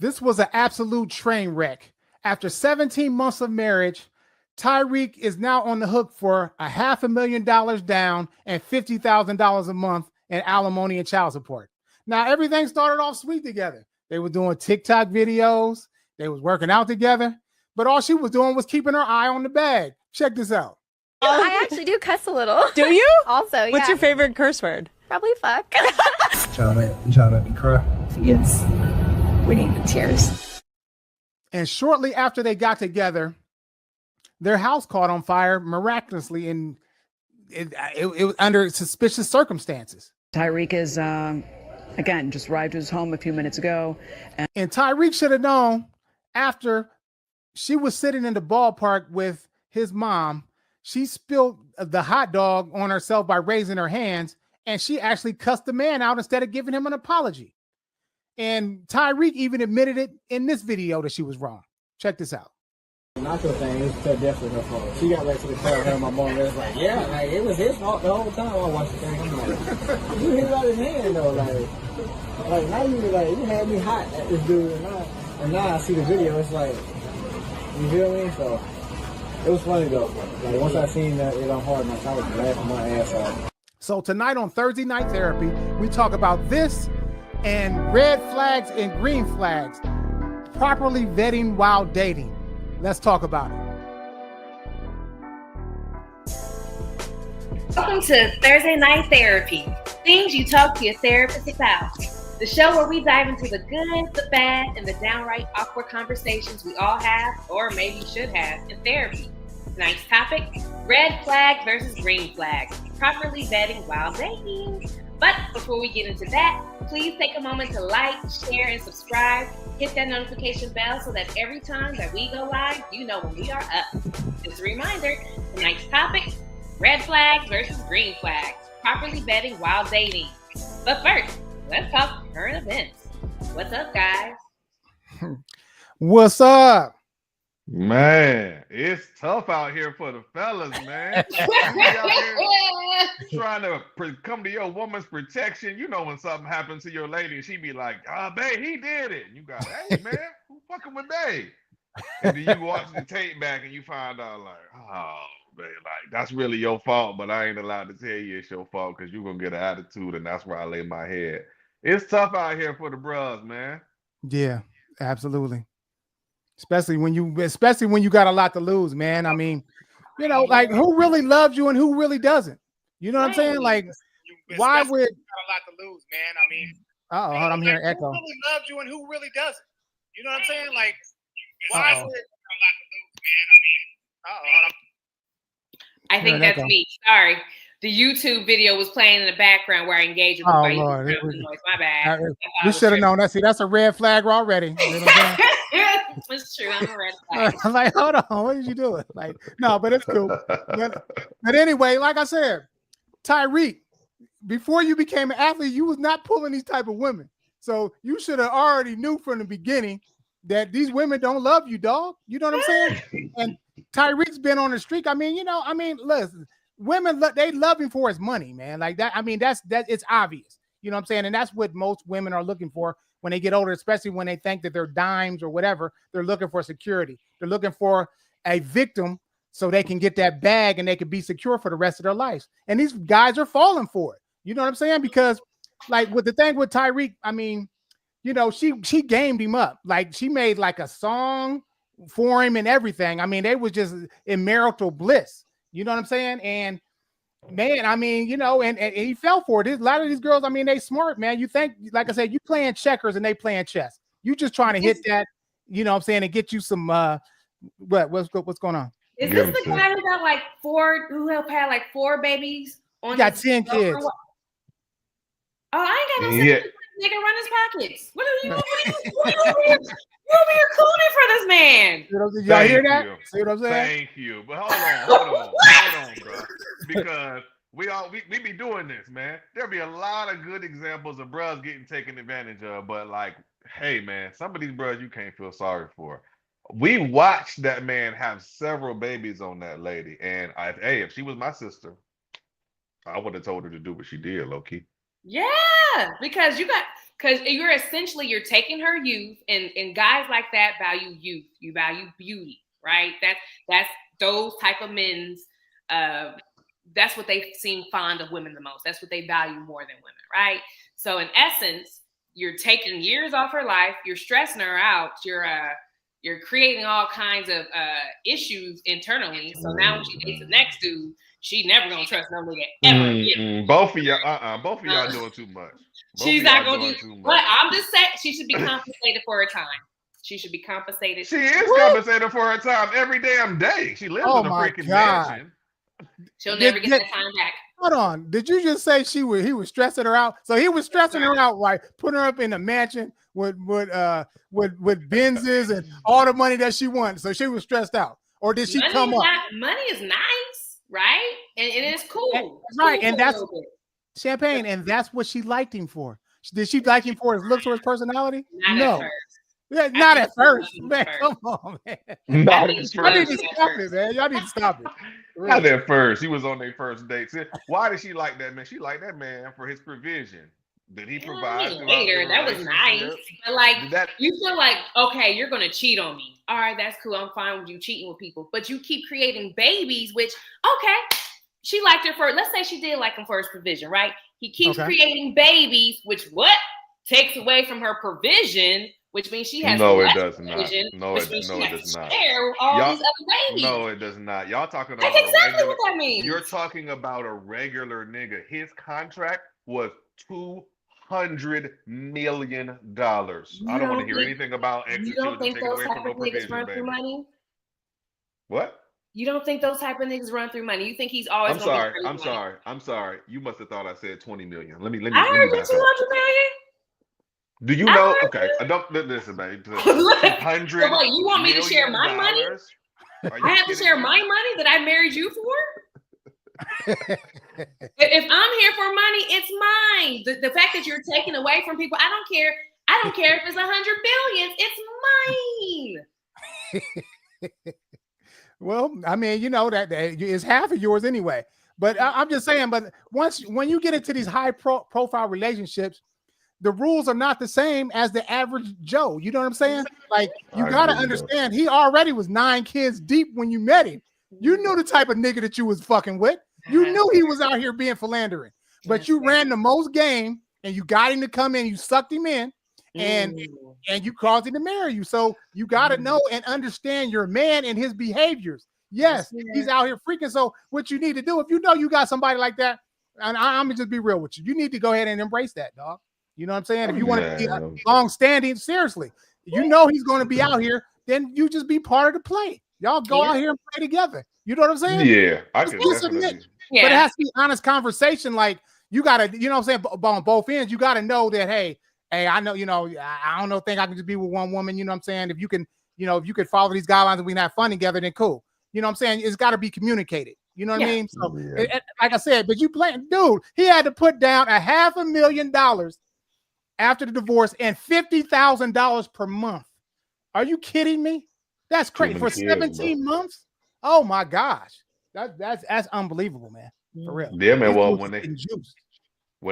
This was an absolute train wreck. After 17 months of marriage, Tyreek is now on the hook for $500,000 down and $50,000 a month in alimony and child support. Now, everything started off sweet together. They were doing TikTok videos. They was working out together. But all she was doing was keeping her eye on the bag. Check this out. I actually do cuss a little. Do you? Also, yeah. What's your favorite curse word? Probably fuck. Trying to make me cry. Yes. We need the tears. And shortly after they got together, their house caught on fire miraculously, and it was under suspicious circumstances. Tyreek is, again, just arrived to his home a few minutes ago. And Tyreek should have known after she was sitting in the ballpark with his mom, she spilled the hot dog on herself by raising her hands, and she actually cussed the man out instead of giving him an apology. And Tyreek even admitted it in this video that she was wrong. Check this out. Not your thing, it's definitely her fault. She got back to the car, her and my mom was like, yeah, like, it was his fault the whole time I watched the thing. I'm like, you hit out his hand though, like now you had me hot at this dude, and now I see the video, it's like, you feel me? So it was funny though. Like once I seen that it on Hard Knocks, I was laughing my ass off. So tonight on Thursday Night Therapy, we talk about this and red flags and green flags, properly vetting while dating. Let's talk about it. Welcome to Thursday Night Therapy, things you talk to your therapist about. The show where we dive into the good, the bad, and the downright awkward conversations we all have, or maybe should have, in therapy. Tonight's topic, red flag versus green flag, properly vetting while dating. But before we get into that, please take a moment to like, share, and subscribe. Hit that notification bell so that every time that we go live, you know when we are up. Just a reminder, tonight's topic, red flags versus green flags, properly vetting while dating. But first, let's talk current events. What's up, guys? What's up? Man, it's tough out here for the fellas, man. You out here trying to come to your woman's protection. You know when something happens to your lady, she be like, babe, he did it. And you got, hey, man, who fucking with babe? And then you watch the tape back and you find out like, oh, babe, like, that's really your fault, but I ain't allowed to tell you it's your fault because you're going to get an attitude, and that's where I lay my head. It's tough out here for the bros, man. Yeah, absolutely. Especially when you got a lot to lose, man. I mean, you know, like who really loves you and who really doesn't? You know what I'm saying? Like, why would got a lot to lose, man? I mean, hold on, I'm hearing echo. Who really loves you and who really doesn't? You know what I'm saying? Like, why would got a lot to lose, man? I mean, hold on. I think that's me. Sorry. The YouTube video was playing in the background where I engaged with the Lord. noise. My bad. We should have known that. See, that's a red flag already. You know what I'm saying? It's true. I'm a red flag. I'm like, hold on, what did you do? Like, no, but it's cool. But anyway, like I said, Tyreek, before you became an athlete, you was not pulling these type of women. So you should have already knew from the beginning that these women don't love you, dog. You know what I'm saying? And Tyreek's been on the streak. I mean, listen, women, they love him for his money, man. Like that. I mean, that's it's obvious. You know what I'm saying? And that's what most women are looking for when they get older, especially when they think that they're dimes or whatever. They're looking for security. They're looking for a victim so they can get that bag and they can be secure for the rest of their lives. And these guys are falling for it. You know what I'm saying? Because like with the thing with Tyreek, I mean, you know, she gamed him up. Like she made like a song for him and everything. I mean, they was just in marital bliss. You know what I'm saying? And man, I mean, you know, and he fell for it. A lot of these girls, I mean, they smart, man. You think, like I said, you playing checkers and they playing chess. You just trying to hit that, you know what I'm saying, and get you some what's going on? Is this the guy who had like four babies? He got 10 kids. Oh, I ain't got no sense. Nigga, run his pockets. What are you over here? You over here cooning for this man. Y'all hear that? See what I'm saying? Thank you. But hold on, bro. Because we be doing this, man. There'll be a lot of good examples of bros getting taken advantage of, but like, hey, man, some of these bros you can't feel sorry for. We watched that man have several babies on that lady, and if she was my sister, I would have told her to do what she did, low key. Yeah, because Because you're taking her youth, and guys like that value youth. You value beauty, right? That's those type of men's. That's what they seem fond of women the most. That's what they value more than women, right? So in essence, you're taking years off her life. You're stressing her out. You're creating all kinds of issues internally. So now when she dates the next dude, she never gonna trust no nigga ever again. Both of y'all doing too much. She's not gonna do too much. But I'm just saying she should be compensated for her time. She should be compensated. She is compensated for her time every damn day. She lives in a freaking mansion. She'll never get that time back. Hold on. Did you just say he was stressing her out? So he was stressing her out, right? Putting her up in a mansion with Benzes and all the money that she wanted. So she was stressed out. Or did she come up? Money is nice, right? And it's cool. Right. And that's champagne. And that's what she liked him for. Did she like him for his looks or his personality? No. Yeah, not at first, man. Come on, man. Not at first. Y'all need to stop it, man. Y'all need to stop it. Really. Not at first. He was on their first date. Why did she like that man? She liked that man for his provision. Did he provide? Later, that was nice. But like, you feel like, okay, you're gonna cheat on me. All right, that's cool. I'm fine with you cheating with people. But you keep creating babies, which okay, she liked her for. Let's say she did like him for his provision, right? He keeps creating babies, which takes away from her provision. Which means she has no, it does not. No, it does not. These other babies. No, it does not. Y'all talking about that's exactly what that means. You're talking about a regular nigga. His contract was $200 million. I don't want to hear anything about extra children taking away from no provision, run through money? What? You don't think those type of niggas run through money? You think he's always? I'm sorry. You must have thought I said 20 million. Let me. I heard you 200 million. Do you know? Okay, I don't listen, babe. 200. So wait, you want me to share my money? I have to share my money that I married you for? If I'm here for money, it's mine. The fact that you're taking away from people, I don't care. I don't care if it's 100 billion. It's mine. Well, I mean, you know that it's half of yours anyway. But I'm just saying. But when you get into these high profile relationships, the rules are not the same as the average Joe. You know what I'm saying? Like, you got to understand, he already was 9 kids deep when you met him. You knew the type of nigga that you was fucking with. You knew he was out here being philandering. But you ran the most game, and you got him to come in. You sucked him in, and you caused him to marry you. So you got to know and understand your man and his behaviors. Yes, he's out here freaking. So what you need to do, if you know you got somebody like that, and I'm going to just be real with you, you need to go ahead and embrace that, dog. You know what I'm saying? If you want to be long-standing, seriously, you know he's going to be out here, then you just be part of the play. Y'all go out here and play together. You know what I'm saying? Yeah, I can definitely. But it has to be honest conversation. Like, you got to, you know what I'm saying, on both ends, you got to know that, hey, I know, you know, I don't think I can just be with one woman. You know what I'm saying? If you can, you know, if you could follow these guidelines and we can have fun together, then cool. You know what I'm saying? It's got to be communicated. You know what I mean? So, like I said, but you playing, dude, he had to put down $500,000 after the divorce and $50,000 per month. Are you kidding me? That's crazy for 17 months. Oh my gosh, that's unbelievable, man. For real. Yeah, man. Well, when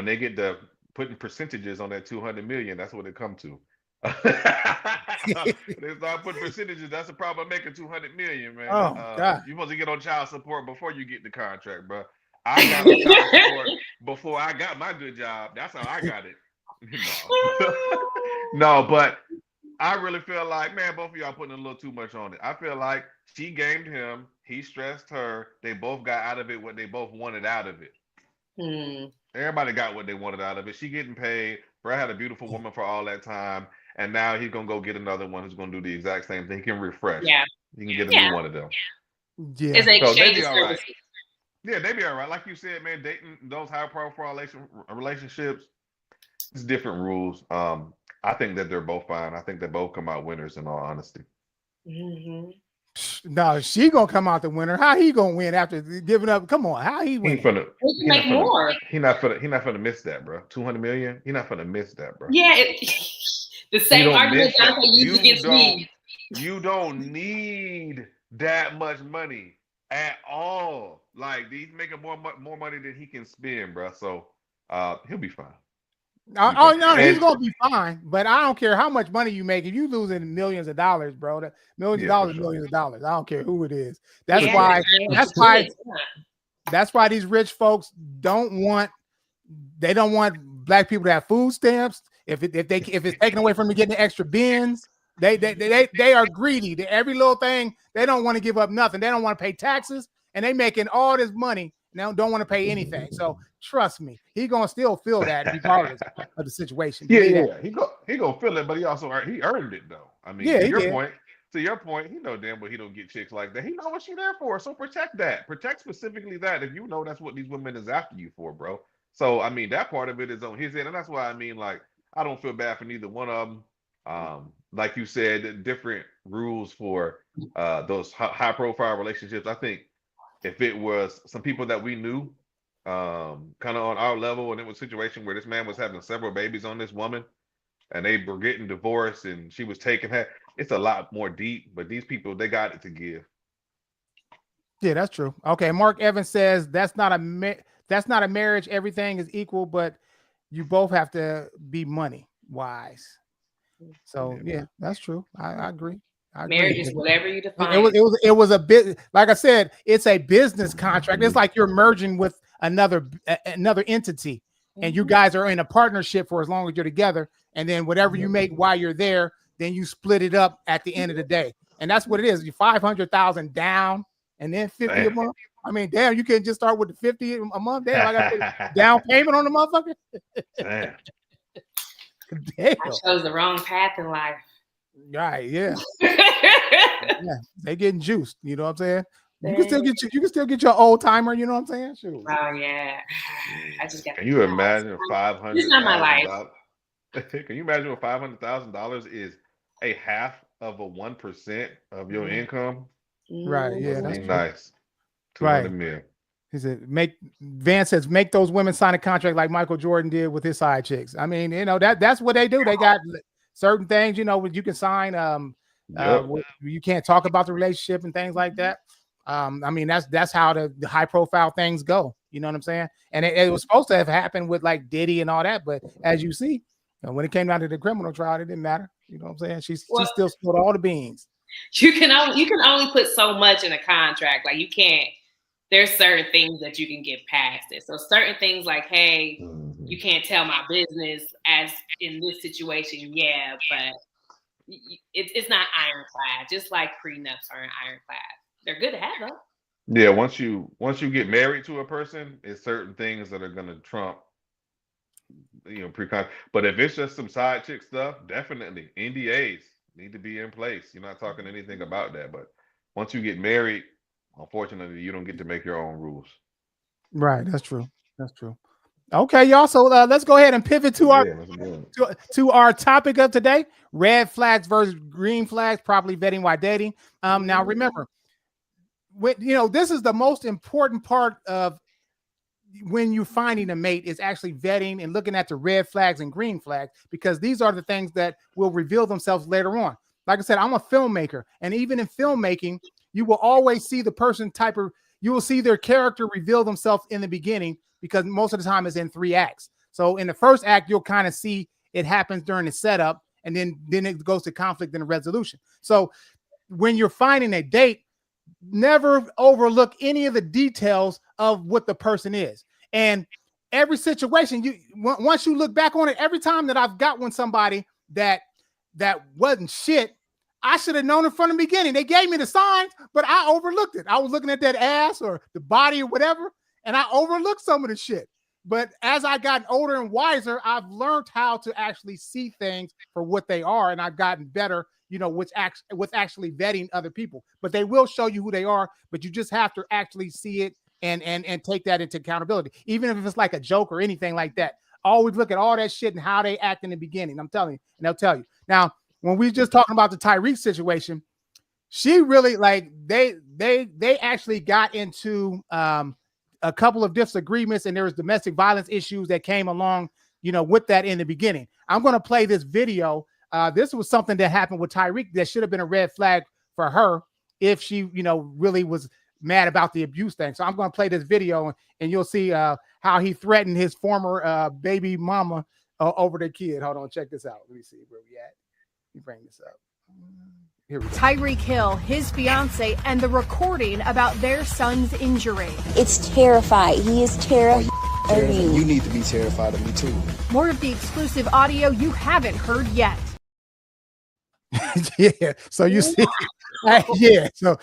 they get the putting percentages on that 200 million, that's what it come to. They start putting percentages. That's the problem making 200 million, man. Oh God, you're supposed to get on child support before you get the contract, bro. I got on child support before I got my good job. That's how I got it. No, but I really feel like, man, both of y'all putting a little too much on it. I feel like she gamed him, he stressed her. They both got out of it what they both wanted out of it. Everybody got what they wanted out of it. She getting paid. Brad had a beautiful woman for all that time, and now he's gonna go get another one who's gonna do the exact same thing. He can refresh. Yeah, he can get a new one of them. Yeah, so they be all right. Yeah, they be all right. Like you said, man, dating those high profile relationships. It's different rules. I think that they're both fine. I think they both come out winners, in all honesty. No, she gonna come out the winner. How he gonna win after giving up? Come on, how he win? He can make more. He not gonna miss that, bro. 200 million. He not gonna miss that, bro. Yeah, the same argument Dante used against me. You don't need that much money at all. Like, he's making more money than he can spend, bro. So he'll be fine. Oh no, he's And gonna be fine. But I don't care how much money you make. If you losing millions of dollars, bro, millions of yeah, for dollars, sure. millions of dollars. I don't care who it is. Yeah, That's why these rich folks don't want black people to have food stamps. If it's taken away from them getting the extra bins, they are greedy. Every little thing, they don't want to give up nothing. They don't want to pay taxes, and they making all this money now, don't want to pay anything. So trust me, he gonna still feel that regardless of the situation. Yeah. He gonna feel it, but he also earned it though. I mean, to your point, he know damn well he don't get chicks like that. He know what you there for. So protect that. Protect specifically that if you know that's what these women is after you for, bro. So I mean, that part of it is on his end, and that's why I mean, like, I don't feel bad for neither one of them. Like you said, different rules for those high profile relationships. I think if it was some people that we knew, kind of on our level, and it was a situation where this man was having several babies on this woman, and they were getting divorced, and she was taking her, it's a lot more deep. But these people, they got it to give. Yeah, that's true. Okay, Mark Evans says that's not a marriage. Everything is equal, but you both have to be money wise. So yeah, that's true. I agree. Marriage is whatever you define. It was a bit, like I said, it's a business contract. It's like you're merging with another entity, and you guys are in a partnership for as long as you're together. And then whatever you make while you're there, then you split it up at the end of the day. And that's what it is. You 500,000 down, and then 50 a month. I mean, damn, you can't just start with the 50 a month. Damn, I got down payment on the motherfucker. Damn. I chose the wrong path in life. Right, yeah. Yeah, they getting juiced, you know what I'm saying? You can still get your old timer, you know what I'm saying? Sure. Oh yeah. I just got. Can you imagine $500,000? It's not my life. Can you imagine what $500,000 is? A half of a 1% of your income. Right, yeah, that's nice. Right. Million. He said, Van says, make those women sign a contract like Michael Jordan did with his side chicks. I mean, you know, that's what they do. They got certain things, you know, you can sign. You can't talk about the relationship and things like that. I mean, that's how the high profile things go. You know what I'm saying? And it was supposed to have happened with like Diddy and all that, but as you see, when it came down to the criminal trial, it didn't matter. You know what I'm saying? She still spilled all the beans. You can only put so much in a contract. Like you can't. There's certain things that you can get past it. So certain things like, hey, you can't tell my business as in this situation. Yeah, but it's not ironclad. Just like prenups are ironclad. They're good to have though. Yeah, once you get married to a person, it's certain things that are gonna trump, you know, pre-con. But if it's just some side chick stuff, definitely NDAs need to be in place. You're not talking anything about that. But once you get married, unfortunately, you don't get to make your own rules. Right, that's true. That's true. Okay, y'all. So let's go ahead and pivot to our topic of today: red flags versus green flags. Properly vetting while dating. Now, remember, this is the most important part of when you're finding a mate is actually vetting and looking at the red flags and green flags, because these are the things that will reveal themselves later on. Like I said, I'm a filmmaker, and even in filmmaking, you will always see the person you will see their character reveal themselves in the beginning, because most of the time it's in 3 acts. So in the first act, you'll kind of see it happens during the setup, and then it goes to conflict and resolution. So when you're finding a date, never overlook any of the details of what the person is. And every situation, once you look back on it, every time that I've got somebody that wasn't shit, I should have known it from the beginning. They gave me the signs, but I overlooked it. I was looking at that ass or the body or whatever, and I overlooked some of the shit. But as I got older and wiser, I've learned how to actually see things for what they are, and I've gotten better, with actually vetting other people. But they will show you who they are, but you just have to actually see it and take that into accountability. Even if it's like a joke or anything like that, always look at all that shit and how they act in the beginning. I'm telling you, and they'll tell you. Now, when we just talking about the Tyreek situation, she really they actually got into a couple of disagreements, and there was domestic violence issues that came along, with that in the beginning. I'm going to play this video. This was something that happened with Tyreek that should have been a red flag for her if she, really was mad about the abuse thing. So I'm going to play this video, and you'll see how he threatened his former baby mama over their kid. Hold on, check this out. Let me see where we at. Let me bring this up. Here we go. Tyreek Hill, his fiance, and the recording about their son's injury. It's terrified. He is terrified of you. You need to be terrified of me too. More of the exclusive audio you haven't heard yet. Yeah. So you see, yeah. So,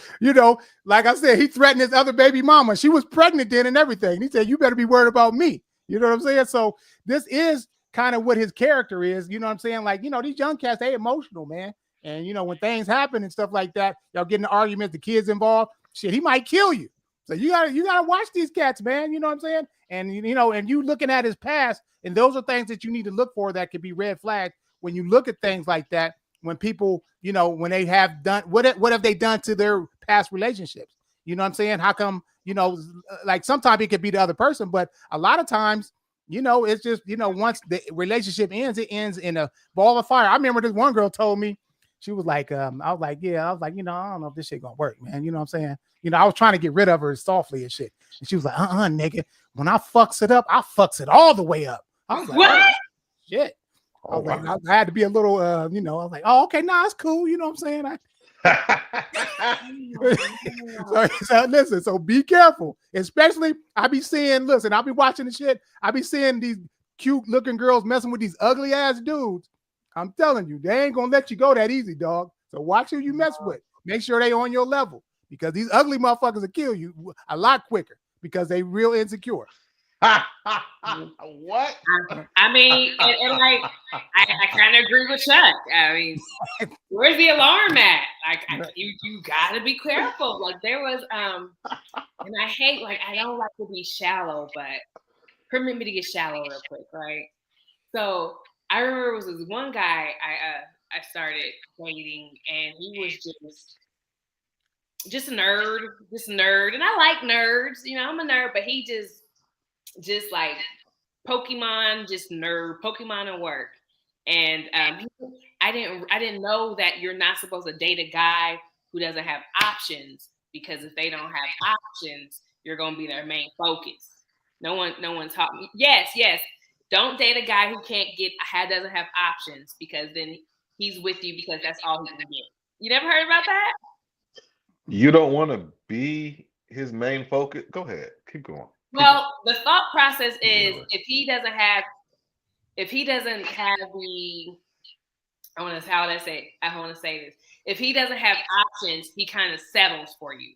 like I said, he threatened his other baby mama. She was pregnant then and everything. He said, you better be worried about me. You know what I'm saying? So this is kind of what his character is. You know what I'm saying? Like, these young cats, they emotional, man. And, when things happen and stuff like that, y'all getting the arguments, the kids involved, shit, he might kill you. So you gotta watch these cats, man. You know what I'm saying? And, and you looking at his past, and those are things that you need to look for that could be red flags when you look at things like that. When people, when they have done, what have they done to their past relationships? You know what I'm saying? How come, like sometimes it could be the other person, but a lot of times, it's just, once the relationship ends, it ends in a ball of fire. I remember this one girl told me, she was like, I was like, I don't know if this shit gonna work, man. You know what I'm saying? I was trying to get rid of her softly and shit. And she was like, nigga, when I fucks it up, I fucks it all the way up. I was like, What? oh, shit. I was like, I had to be a little, I was like, oh, okay, nah, it's cool. You know what I'm saying? So listen, so be careful. Especially, I'll be watching the shit. I be seeing these cute looking girls messing with these ugly ass dudes. I'm telling you, they ain't gonna let you go that easy, dog. So watch who you mess with. Make sure they on your level, because these ugly motherfuckers will kill you a lot quicker because they real insecure. What? I mean, and like, I kind of agree with Chuck. I mean, where's the alarm at? Like, you gotta be careful. Like, there was, and I hate, like, I don't like to be shallow, but permit me to get shallow real quick, right? So I remember it was this one guy I started dating, and he was just a nerd, and I like nerds. I'm a nerd, but he just like Pokemon, just nerd, Pokemon and work. And I didn't know that you're not supposed to date a guy who doesn't have options, because if they don't have options, you're gonna be their main focus. No one taught me. Yes. Don't date a guy who doesn't have options, because then he's with you because that's all he can get. You never heard about that? You don't want to be his main focus. Go ahead, keep going. Well, the thought process is, if he doesn't have the, I want to say this. If he doesn't have options, he kind of settles for you.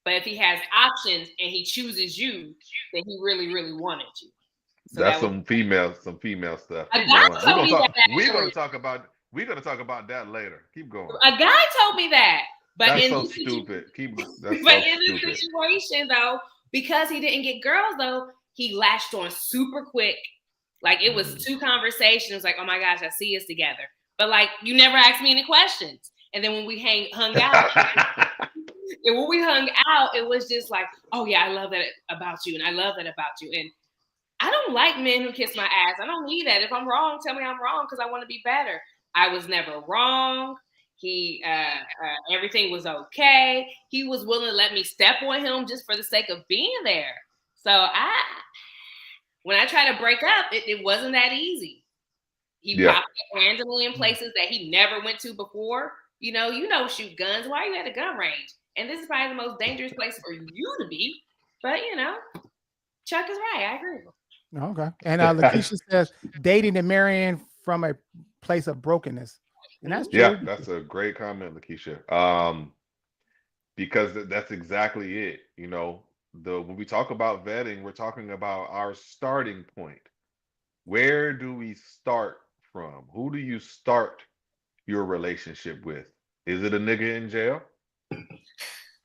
But if he has options and he chooses you, then he really, really wanted you. So that's some female stuff. A guy told me that. We're gonna talk about that later. Keep going. A guy told me that, but that's in so this stupid. This situation though, because he didn't get girls though, he latched on super quick. Like, it was 2 conversations. Like, oh my gosh, I see us together. But like, you never asked me any questions. And then when we hung out, it was just like, oh yeah, I love that about you, and I love that about you. And I don't like men who kiss my ass. I don't need that. If I'm wrong, tell me I'm wrong, because I want to be better. I was never wrong. He, everything was okay. He was willing to let me step on him just for the sake of being there. So when I tried to break up, it wasn't that easy. He popped up randomly in places that he never went to before. Shoot guns. Why are you at a gun range? And this is probably the most dangerous place for you to be. But Chuck is right. I agree. Okay. And Lakeisha says dating and marrying from a place of brokenness. And that's true. Yeah, that's a great comment, Lakeisha. Because that's exactly it. When we talk about vetting, we're talking about our starting point. Where do we start from? Who do you start your relationship with? Is it a nigga in jail?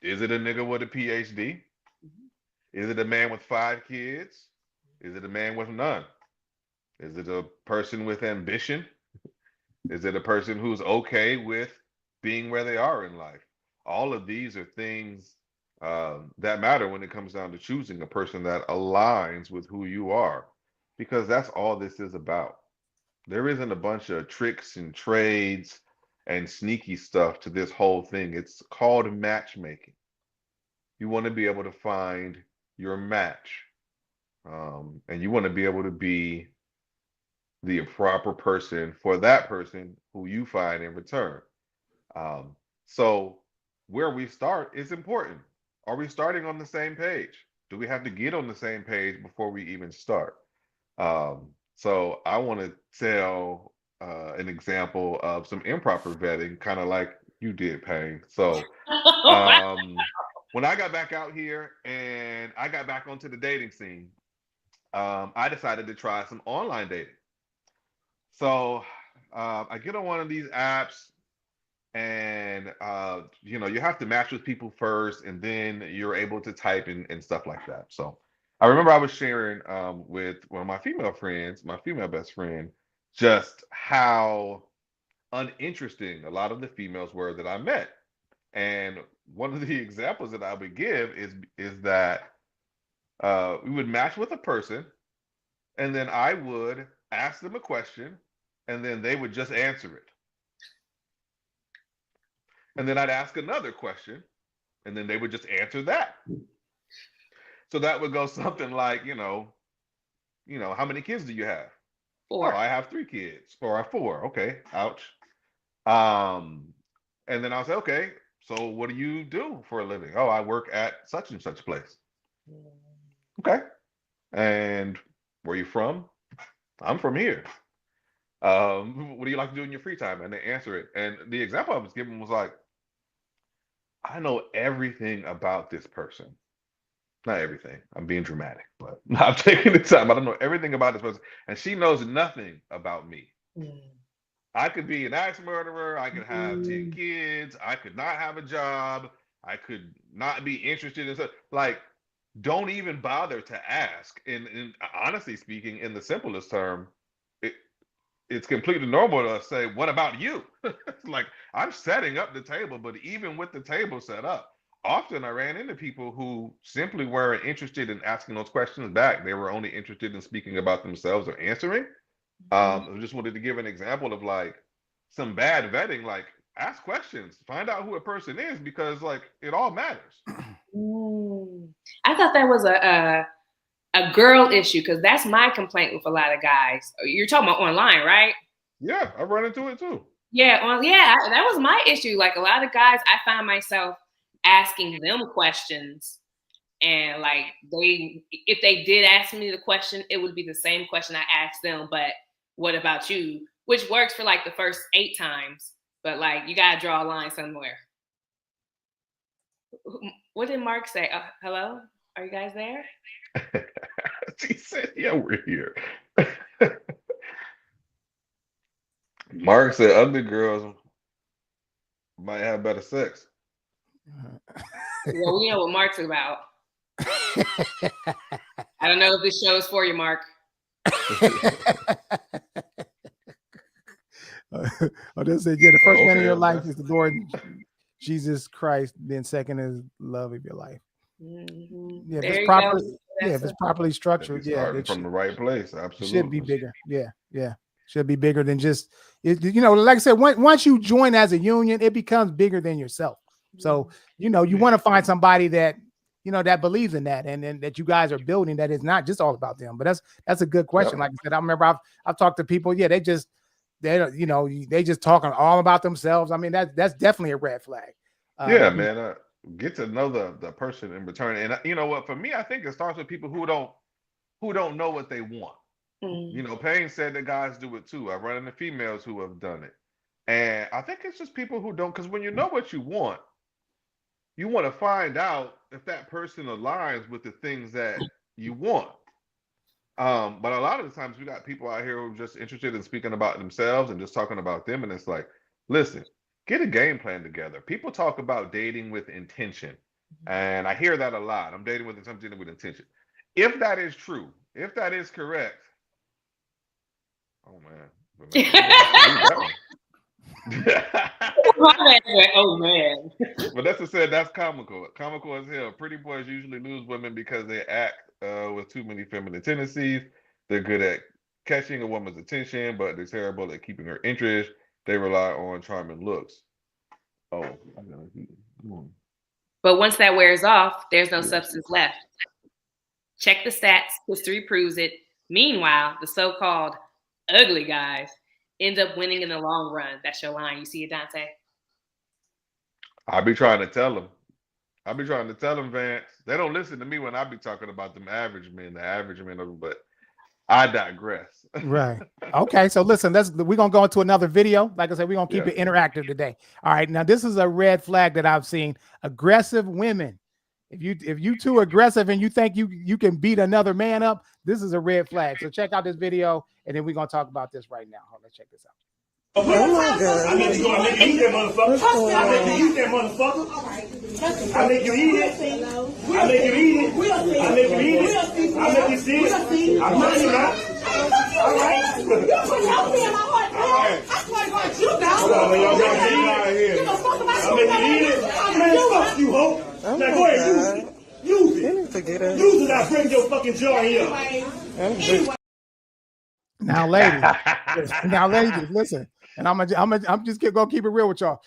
Is it a nigga with a PhD? Is it a man with 5 kids? Is it a man with none? Is it a person with ambition? Is it a person who's okay with being where they are in life? All of these are things that matter when it comes down to choosing a person that aligns with who you are, because that's all this is about. There isn't a bunch of tricks and trades and sneaky stuff to this whole thing. It's called matchmaking. You want to be able to find your match, and you want to be able to be the proper person for that person who you find in return. So where we start is important. Are we starting on the same page? Do we have to get on the same page before we even start? So I want to tell an example of some improper vetting, kind of like you did, Payne. So when I got back out here and I got back onto the dating scene, I decided to try some online dating. So I get on one of these apps, and you have to match with people first, and then you're able to type and stuff like that. So I remember I was sharing with one of my female friends, my female best friend, just how uninteresting a lot of the females were that I met. And one of the examples that I would give is that we would match with a person, and then I would ask them a question, and then they would just answer it. And then I'd ask another question, and then they would just answer that. So that would go something like, how many kids do you have? 4. Oh, I have 3 kids. Or I have 4. Okay, ouch. And then I'll say, okay, so what do you do for a living? Oh, I work at such and such place. Okay. And where are you from? I'm from here. What do you like to do in your free time? And they answer it. And the example I was given was like, I know everything about this person. Not everything. I'm being dramatic, but I'm taking the time. I don't know everything about this person. And she knows nothing about me. I could be an axe murderer. I could have 10 kids. I could not have a job. I could not be interested in stuff. Like, don't even bother to ask. And honestly speaking, in the simplest term, it's completely normal to say, what about you? Like, I'm setting up the table, but even with the table set up, often I ran into people who simply weren't interested in asking those questions back. They were only interested in speaking about themselves or answering. I just wanted to give an example of like some bad vetting, like ask questions, find out who a person is, because like it all matters. I thought that was a girl issue, because that's my complaint with a lot of guys. You're talking about online, right? Yeah, I run into it too. Yeah, that was my issue. Like a lot of guys, I find myself asking them questions, and like if they did ask me the question, it would be the same question I asked them. But what about you? Which works for like the first 8 times, but like you gotta draw a line somewhere. What did Mark say? Hello, are you guys there? She said, yeah, we're here. Mark said ugly girls might have better sex. Well, we know what Mark's about. I don't know if this show is for you, Mark. They said, yeah, the first man in your life is the Lord Jesus Christ. Then second is love of your life. Mm-hmm. Yeah, if it's properly structured, it from the right place, absolutely should be bigger. Yeah, should be bigger than just like I said. Once you join as a union, it becomes bigger than yourself. So you want to find somebody that that believes in that, and that you guys are building, that is not just all about them. But that's a good question. Like I said, I remember I've talked to people. Yeah, they just talking all about themselves. I mean, that's definitely a red flag. Man. Get to know the person in return. And you know what, for me, I think it starts with people who don't know what they want. Payne said that guys do it too. I run into females who have done it. And I think it's just people who don't, because when you know what you want to find out if that person aligns with the things that you want. But a lot of the times we got people out here who are just interested in speaking about themselves and just talking about them. And it's like, listen, get a game plan together. People talk about dating with intention. And I hear that a lot. I'm dating with intention. If that is true, if that is correct, oh man. Oh man. But that's comical. Comical as hell. Pretty boys usually lose women because they act with too many feminine tendencies. They're good at catching a woman's attention, but they're terrible at keeping her interest. They rely on charming looks. But once that wears off, there's no substance left. Check the stats. History proves it. Meanwhile, the so-called ugly guys end up winning in the long run. That's your line. You see it, Dante? I be trying to tell them. Vance. They don't listen to me when I be talking about them average men, the average men, but I digress. Right. Okay. So listen, we're gonna go into another video. Like I said, we're gonna keep it interactive today. All right. Now, this is a red flag that I've seen. Aggressive women. If you too aggressive and you think you can beat another man up, this is a red flag. So check out this video, and then we're gonna talk about this right now. Let's check this out. Oh my God. I make you eat that motherfucker. I make you eat that motherfucker. I make you eat it. I make you eat it. I make you eat it. I make you see it. I'm not you not. All right. You put healthy in my heart, man. I swear to God, you know. Hold on, y'all got to eat out here. I make you eat it. Man, fuck you, hoe. Now go ahead, use it. Use it. Use it. I bring your fucking jar here. Now, ladies, listen. And I'm just gonna keep it real with y'all.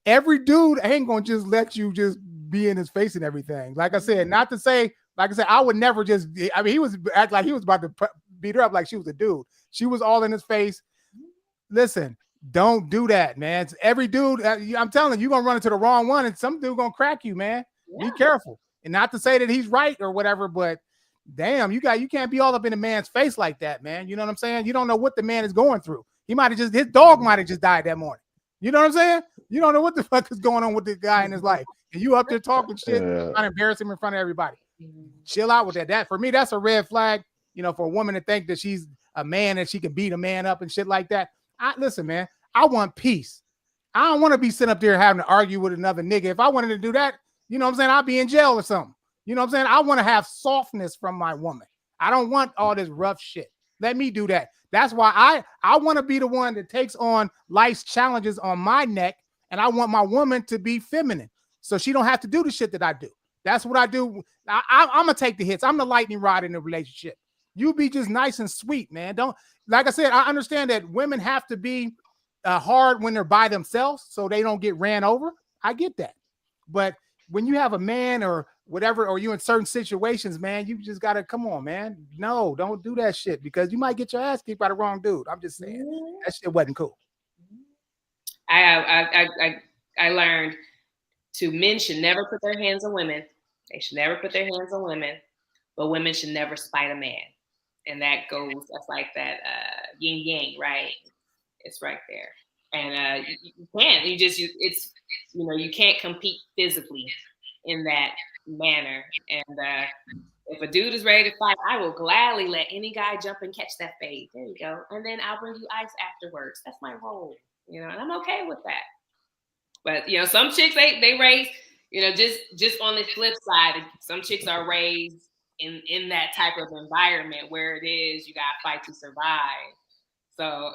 Every dude ain't gonna just let you just be in his face and everything. Like I said, not to say, like I said, I would never just. I mean, he was act like he was about to beat her up like she was a dude. She was all in his face. Listen, don't do that, man. It's every dude. I'm telling you, you're gonna run into the wrong one, and some dude gonna crack you, man. Yeah. Be careful. And not to say that he's right or whatever, but damn, you can't be all up in a man's face like that, man. You know what I'm saying? You don't know what the man is going through. His dog might have just died that morning. You know what I'm saying? You don't know what the fuck is going on with this guy in his life. And you up there talking shit, trying to embarrass him in front of everybody. Chill out with that. That for me, that's a red flag, for a woman to think that she's a man and she can beat a man up and shit like that. Listen, man, I want peace. I don't want to be sitting up there having to argue with another nigga. If I wanted to do that, you know what I'm saying, I'll be in jail or something. You know what I'm saying? I want to have softness from my woman. I don't want all this rough shit. Let me do that. That's why I want to be the one that takes on life's challenges on my neck, and I want my woman to be feminine, so she don't have to do the shit that I do. That's what I do. I'm gonna take the hits. I'm the lightning rod in the relationship. You be just nice and sweet, man. Don't, like I said, I understand that women have to be hard when they're by themselves, so they don't get ran over. I get that, but when you have a man or whatever, or you in certain situations, man, you just gotta come on, man. No, don't do that shit because you might get your ass kicked by the wrong dude. I'm just saying that shit wasn't cool. I learned men should never put their hands on women. They should never put their hands on women, but women should never spite a man. And that's like that yin yang, right? It's right there. And you can't. You can't compete physically in that manner. And if a dude is ready to fight, I will gladly let any guy jump and catch that fade. There you go. And then I'll bring you ice afterwards. That's my role, and I'm okay with that. But some chicks they raise, just on the flip side, some chicks are raised in that type of environment where it is you gotta fight to survive. So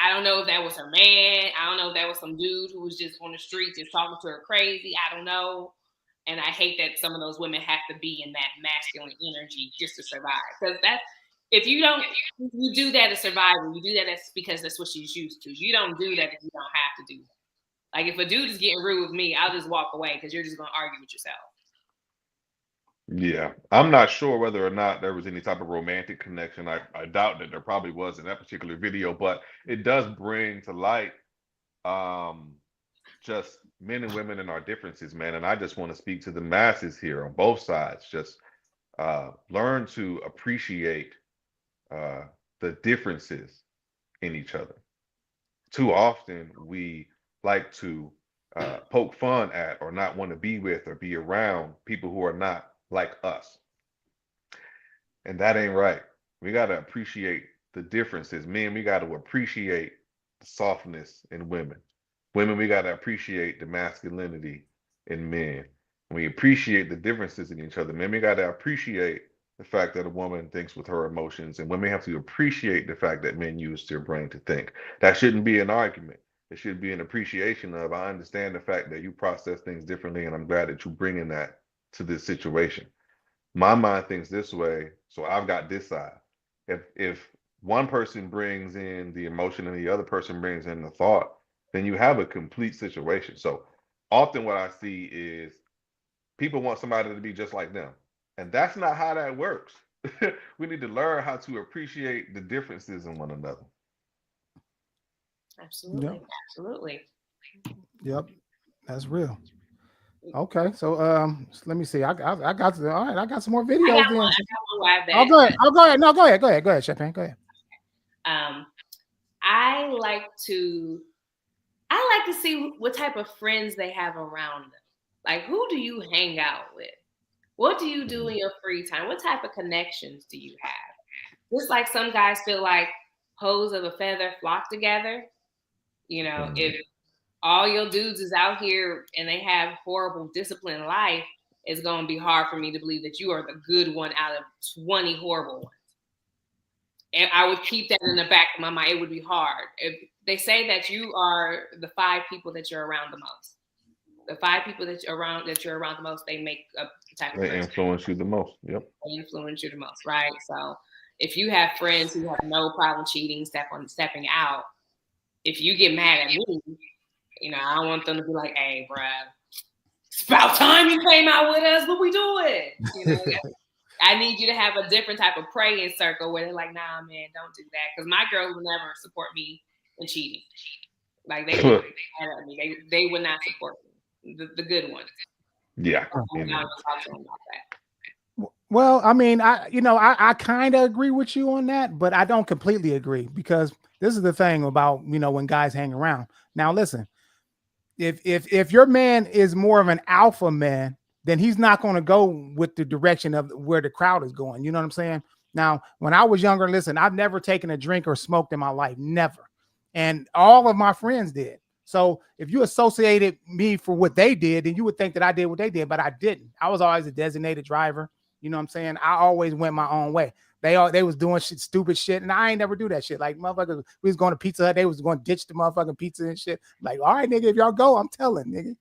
I don't know if that was her man. I don't know if that was some dude who was just on the street just talking to her crazy. I don't know. And I hate that some of those women have to be in that masculine energy just to survive. Because if you do that to survive, you do that because that's what she's used to. You don't do that if you don't have to do that. Like if a dude is getting rude with me, I'll just walk away because you're just going to argue with yourself. Yeah, I'm not sure whether or not there was any type of romantic connection. I doubt that there probably was in that particular video, but it does bring to light just men and women and our differences, man. And I just want to speak to the masses here on both sides. Just learn to appreciate the differences in each other. Too often we like to poke fun at or not want to be with or be around people who are not like us. And that ain't right. We got to appreciate the differences. Men, we got to appreciate the softness in women. Women, we got to appreciate the masculinity in men. We appreciate the differences in each other. Men, we got to appreciate the fact that a woman thinks with her emotions, and women have to appreciate the fact that men use their brain to think. That shouldn't be an argument. It should be an appreciation of, I understand the fact that you process things differently, and I'm glad that you bring in that to this situation. My mind thinks this way, so I've got this side. If one person brings in the emotion and the other person brings in the thought, then you have a complete situation. So often what I see is people want somebody to be just like them. And that's not how that works. we need to learn how to appreciate the differences in one another. Absolutely. Yep. Absolutely. Yep, that's real. Okay, so let me see. I got all right. I got some more videos. I got then. one where Oh, go ahead. Oh, go ahead. No, go ahead. Go ahead. Go ahead, Champagne. Go ahead. I like to see what type of friends they have around them. Like, who do you hang out with? What do you do in your free time? What type of connections do you have? Just like some guys feel like hoes of a feather flock together. You know, if all your dudes is out here and they have horrible discipline in life, it's going to be hard for me to believe that you are the good one out of 20 horrible ones. And I would keep that in the back of my mind. It would be hard. If they say that you are the 5 people that you're around the most. The 5 people that you're around the most, they make a type of They friends. influence you the most. Yep. They influence you the most, right? So if you have friends who have no problem cheating, stepping out, if you get mad at me, you know, I don't want them to be like, "Hey, bruh, it's about time you came out with us. What we doing?" You know, I need you to have a different type of praying circle where they're like, "Nah, man, don't do that." Because my girls will never support me in cheating. Like they would mad at me. They would not support me. The good ones. Yeah. Well, I mean, I kind of agree with you on that, but I don't completely agree because this is the thing about, when guys hang around. Now, listen, if your man is more of an alpha man, then he's not going to go with the direction of where the crowd is going. You know what I'm saying? Now, when I was younger, listen, I've never taken a drink or smoked in my life, never. And all of my friends did. So if you associated me for what they did, then you would think that I did what they did, but I didn't. I was always a designated driver. You know what I'm saying? I always went my own way. They was doing stupid shit, and I ain't never do that shit. Like, motherfuckers, we was going to Pizza Hut. They was going to ditch the motherfucking pizza and shit. Like, all right, nigga, if y'all go, I'm telling, nigga.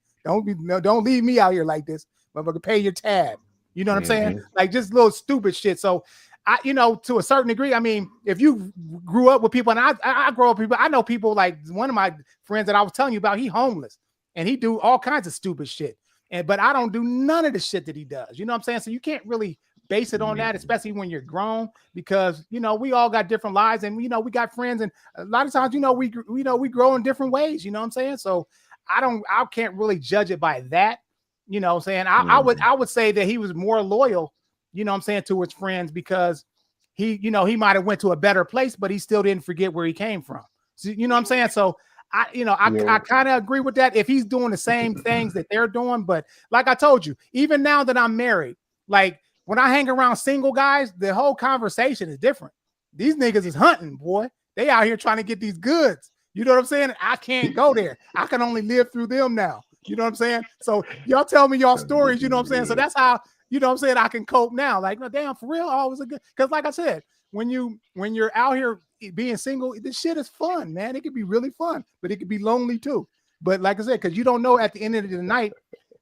Don't leave me out here like this. Motherfucker, pay your tab. You know what I'm saying? Like, just little stupid shit. So, to a certain degree, I mean, if you grew up with people, and I grow up with people, I know people like one of my friends that I was telling you about, he homeless, and he do all kinds of stupid shit. But I don't do none of the shit that he does. You know what I'm saying? So you can't really base it on that, especially when you're grown, because, we all got different lives, and, we got friends, and a lot of times, we grow in different ways. You know what I'm saying? So I can't really judge it by that. You know what I'm saying? I would say that he was more loyal, you know what I'm saying, to his friends, because he might have went to a better place, but he still didn't forget where he came from. So, you know what I'm saying? So I kind of agree with that if he's doing the same things that they're doing. But like I told you, even now that I'm married, like when I hang around single guys, the whole conversation is different. These niggas is hunting, boy. They out here trying to get these goods. You know what I'm saying? I can't go there. I can only live through them now. You know what I'm saying? So y'all tell me y'all stories, you know what I'm saying? So that's how, you know what I'm saying, I can cope now. Like, no, damn, for real, always a good, because like I said, when you're out here being single, this shit is fun, man. It could be really fun, but it could be lonely too. But like I said, because you don't know at the end of the night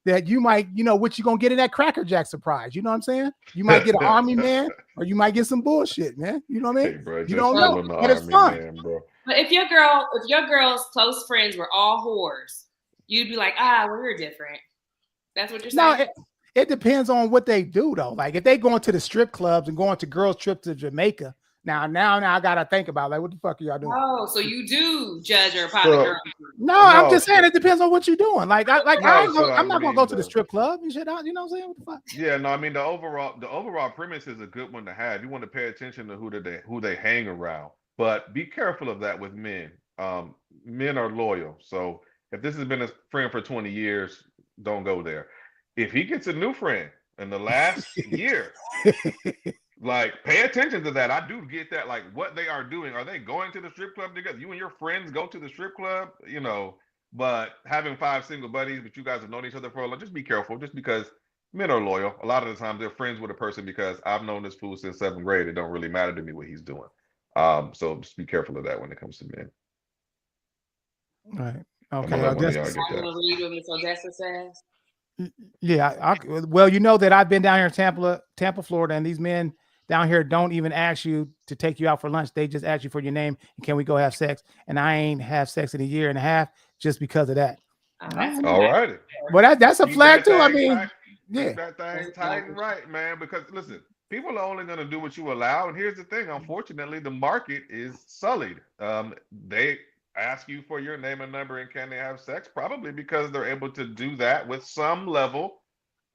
that you might, what you're gonna get in that Cracker Jack surprise. You know what I'm saying? You might get an army man, or you might get some bullshit, man. You know what I mean? Hey, bro, you don't know, but it's fun. Man, bro. But if your girl's close friends were all whores, you'd be like, we're different. That's what you're saying? No, it depends on what they do, though. Like, if they going to the strip clubs and going to girls' trip to Jamaica, now I gotta think about, like, what the fuck are y'all doing? Oh, so you do judge her upon the girl? No, I'm just saying it depends on what you're doing. Like, I'm not gonna go to the strip club and shit. You know what I'm saying? What the fuck? Yeah, no, I mean the overall premise is a good one to have. You want to pay attention to who they hang around, but be careful of that with men. Men are loyal, so if this has been a friend for 20 years, don't go there. If he gets a new friend in the last year, like, pay attention to that. I do get that, like, what they are doing. Are they going to the strip club together? You and your friends go to the strip club, but having 5 single buddies, but you guys have known each other for a long, just be careful, just because men are loyal. A lot of the time they're friends with a person because I've known this fool since 7th grade. It don't really matter to me what he's doing. So just be careful of that when it comes to men. Right. Okay. I'm going to read what Miss Odessa says. Yeah. Well, you know that I've been down here in Tampa, Florida, and these men down here don't even ask you to take you out for lunch. They just ask you for your name and can we go have sex? And I ain't have sex in a year and a half just because of that. All right. Well, that's a flag too. I mean, yeah. That thing tight and right, man. Because listen, people are only going to do what you allow. And here's the thing: unfortunately, the market is sullied. They ask you for your name and number and can they have sex? Probably because they're able to do that with some level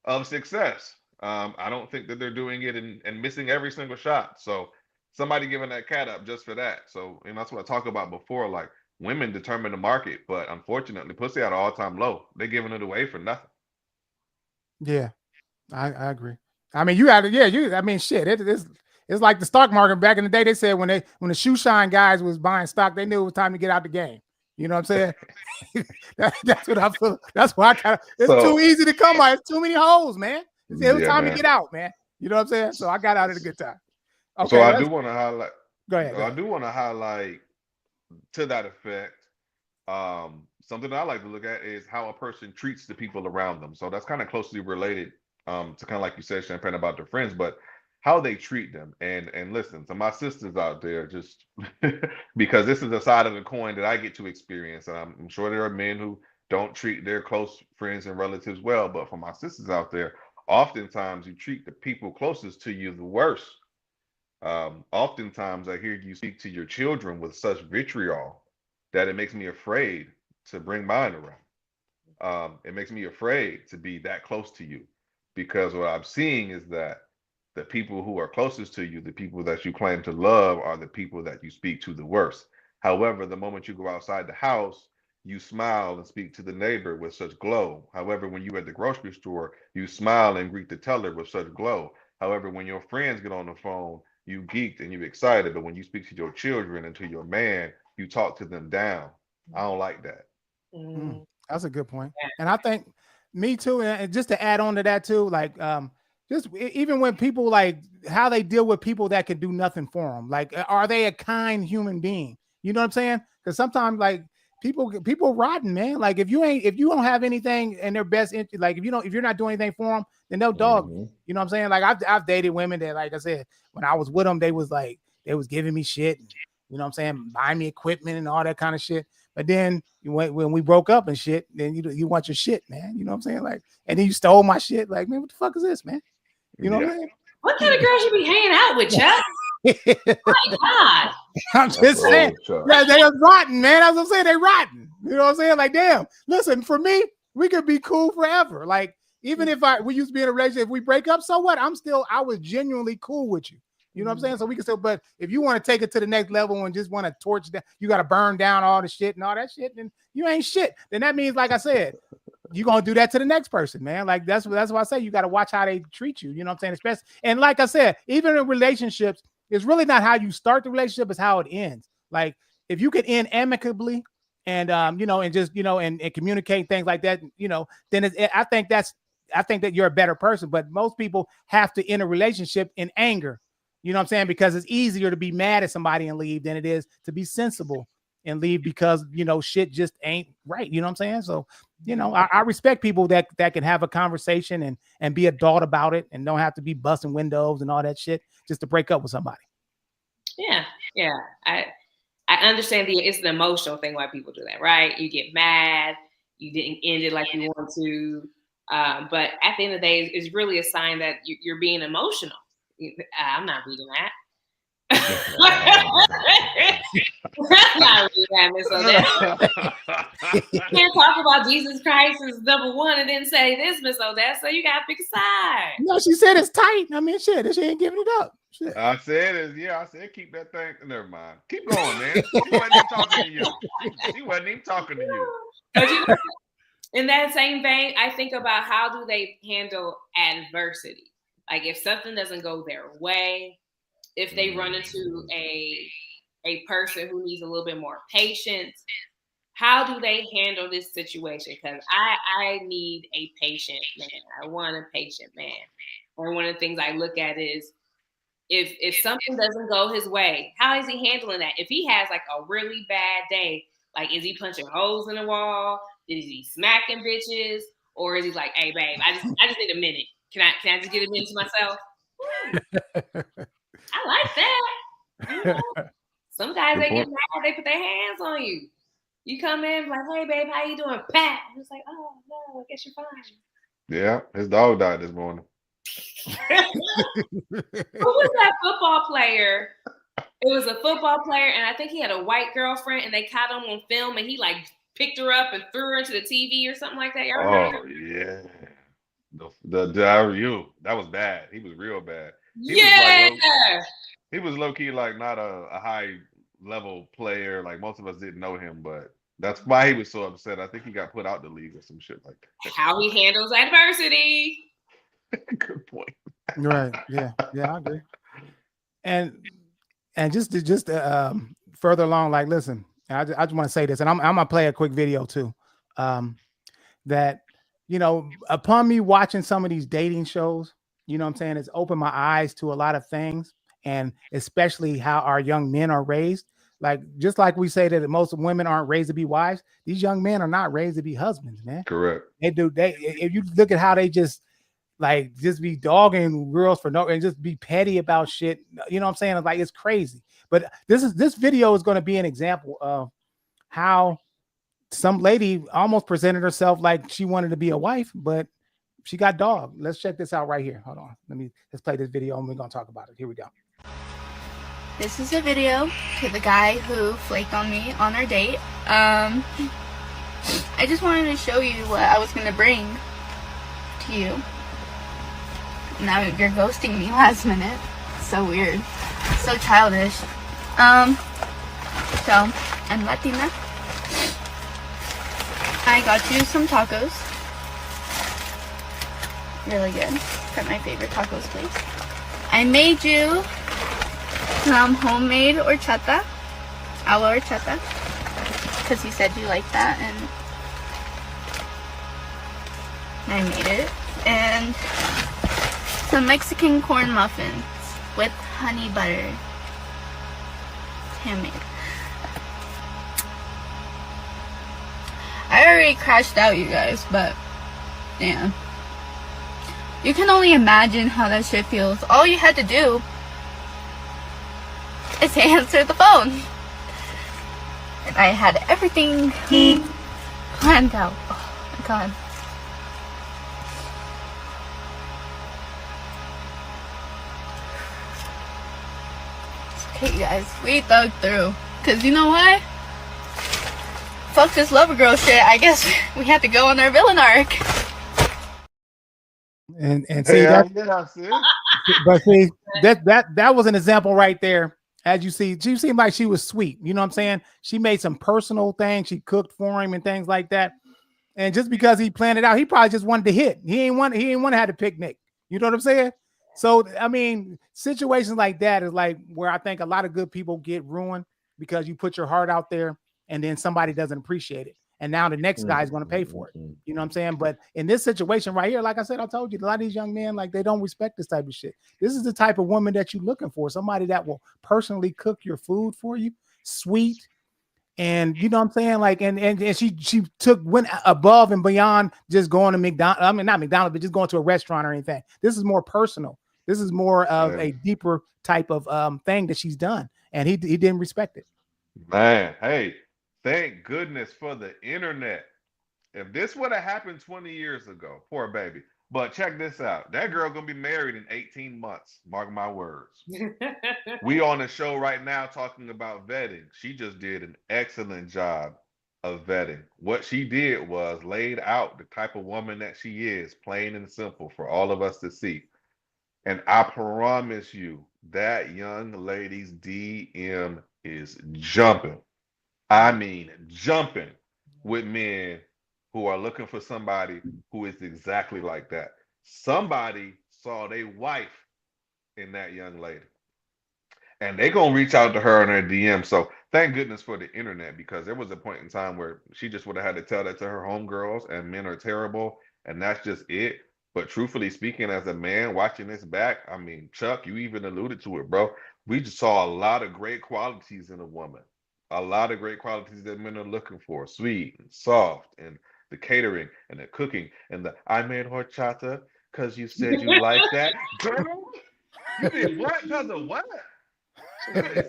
of success. I don't think that they're doing it and missing every single shot. So somebody giving that cat up just for that. So that's what I talked about before. Like women determine the market, but unfortunately, pussy at an all-time low. They're giving it away for nothing. Yeah, I agree. I mean, you had to, I mean, shit. It's like the stock market back in the day. They said when the shoe shine guys was buying stock, they knew it was time to get out the game. You know what I'm saying? That's what I feel. That's why it's too easy to come by. It's too many holes, man. It was time to get out, man. You know what I'm saying? So I got out at a good time. Okay, so I do want to highlight. Go ahead. I do want to highlight to that effect. Something that I like to look at is how a person treats the people around them. So that's kind of closely related to kind of like you said, Champagne, about their friends, but how they treat them. And listen, to my sisters out there, just because this is a side of the coin that I get to experience. And I'm sure there are men who don't treat their close friends and relatives well, but for my sisters out there, oftentimes you treat the people closest to you the worst. Oftentimes I hear you speak to your children with such vitriol that it makes me afraid to bring mine around. It makes me afraid to be that close to you, because what I'm seeing is that the people who are closest to you, the people that you claim to love, are the people that you speak to the worst. However, the moment you go outside the house, you smile and speak to the neighbor with such glow. However, when you're at the grocery store, you smile and greet the teller with such glow. However, when your friends get on the phone, you geeked and you're excited. But when you speak to your children and to your man, you talk to them down. I don't like that. That's a good point. And I think me too. And just to add on to that too, like just even when people like how they deal with people that can do nothing for them. Like, are they a kind human being? You know what I'm saying? Because sometimes like people rotten, man. Like if you don't have anything in their best interest, like if you're not doing anything for them, then they'll dog you. You know what I'm saying? Like I've dated women that, like I said, when I was with them, they was giving me shit. You know what I'm saying? Buying me equipment and all that kind of shit. But then when we broke up and shit, then you want your shit, man. You know what I'm saying? Like, and then you stole my shit. Like, man, what the fuck is this, man? You know what I'm saying? What kind of girls you be hanging out with, Chuck? My God. I'm just saying. They are rotten, man. That's what I'm saying. They rotten. You know what I'm saying? Like, damn. Listen, for me, we could be cool forever. Like, even if we used to be in a relationship, if we break up, so what? I was genuinely cool with you. You know what I'm saying? So we can still, but if you want to take it to the next level and just want to torch that, you got to burn down all the shit and all that shit, then you ain't shit. Then that means, like I said, you're going to do that to the next person, man. Like that's why I say you got to watch how they treat you. You know what I'm saying? Especially, and like I said, even in relationships, it's really not how you start the relationship, it's how it ends. Like if you could end amicably and, and just, and communicate things like that, then I think that you're a better person. But most people have to end a relationship in anger. You know what I'm saying? Because it's easier to be mad at somebody and leave than it is to be sensible and leave because, shit just ain't right. You know what I'm saying? So, I respect people that can have a conversation and be adult about it and don't have to be busting windows and all that shit just to break up with somebody. Yeah. I understand it's an emotional thing why people do that, right? You get mad, you didn't end it like you want to. But at the end of the day, it's really a sign that you're being emotional. I'm not reading that. I'm not reading that, Miss Odessa. You can't talk about Jesus Christ as number one and then say this, Miss Odessa. You gotta pick a side. No, she said it's tight. I mean, shit, she ain't giving it up. Shit. I said keep that thing. Never mind. Keep going, man. She wasn't even talking to you. She wasn't even talking to you. But in that same vein, I think about how do they handle adversity. Like if something doesn't go their way, if they run into a person who needs a little bit more patience, how do they handle this situation? Because I need a patient man. I want a patient man. And one of the things I look at is if something doesn't go his way, how is he handling that? If he has like a really bad day, like is he punching holes in the wall? Is he smacking bitches? Or is he like, hey babe, I just need a minute. Can I just get a minute to myself? I like that. Some guys, they get mad, they put their hands on you. You come in like, hey, babe, how you doing? Pat. And it's like, oh, no, I guess you're fine. Yeah, his dog died this morning. Who was that football player? It was a football player, and I think he had a white girlfriend, and they caught him on film, and he like picked her up and threw her into the TV or something like that. Y'all remember? Oh yeah, the Dario, that was bad. He was real bad. Yeah. He was low key like not a high level player. Like most of us didn't know him, but that's why he was so upset. I think he got put out the league or some shit like that. How he handles adversity. Good point. Right. Yeah. Yeah, I agree. And just further along, like, listen, I just want to say this, and I'm gonna play a quick video too. That, you know, upon me watching some of these dating shows, you know what I'm saying, it's opened my eyes to a lot of things, and especially how our young men are raised. Like, just like we say that most women aren't raised to be wives, these young men are not raised to be husbands, man. Correct. If you look at how they just be dogging girls for no, and just be petty about shit. You know what I'm saying? Like, it's crazy. But this video is going to be an example of how some lady almost presented herself like she wanted to be a wife, but she got dogged. Let's check this out right here. Hold on. Let's play this video and we're going to talk about it. Here we go. This is a video to the guy who flaked on me on our date. I just wanted to show you what I was going to bring to you. Now you're ghosting me last minute. So weird. So childish. So, I'm Latina. I got you some tacos. Really good. At my favorite tacos place. I made you some homemade horchata. Agua horchata. Because you said you liked that, and I made it. And some Mexican corn muffins with honey butter. Handmade. I already crashed out, you guys, but yeah. You can only imagine how that shit feels. All you had to do is answer the phone. And I had everything planned out. Oh my god. Okay, you guys, we thugged through. Cause you know what? Fuck this lover girl shit. I guess we had to go on our villain arc. And see but see that was an example right there. As you see, she seemed like she was sweet. You know what I'm saying? She made some personal things. She cooked for him and things like that. And just because he planned it out, he probably just wanted to hit. He ain't want to have a picnic. You know what I'm saying? So, I mean, situations like that is like where I think a lot of good people get ruined because you put your heart out there and then somebody doesn't appreciate it. And now the next guy is going to pay for it. You know what I'm saying? But in this situation right here, like I said, I told you, a lot of these young men, like, they don't respect this type of shit. This is the type of woman that you're looking for. Somebody that will personally cook your food for you, sweet. And you know what I'm saying? Like, and she went above and beyond just going to McDonald's. I mean, not McDonald's, but just going to a restaurant or anything. This is more personal. This is more of a deeper type of thing that she's done. And he didn't respect it. Man, hey, thank goodness for the internet. If this would have happened 20 years ago, poor baby. But check this out. That girl gonna be married in 18 months. Mark my words. We on the show right now talking about vetting. She just did an excellent job of vetting. What she did was laid out the type of woman that she is, plain and simple, for all of us to see. And I promise you, that young lady's DM is jumping. I mean, jumping with men who are looking for somebody who is exactly like that. Somebody saw their wife in that young lady. And they're going to reach out to her on her DM. So thank goodness for the internet, because there was a point in time where she just would have had to tell that to her homegirls, and men are terrible. And that's just it. But truthfully speaking, as a man watching this back, I mean, Chuck, you even alluded to it, bro. We just saw a lot of great qualities in a woman. A lot of great qualities that men are looking for. Sweet and soft, and the catering and the cooking and the I made horchata because you said you like that. Girl, you did what? Because of what?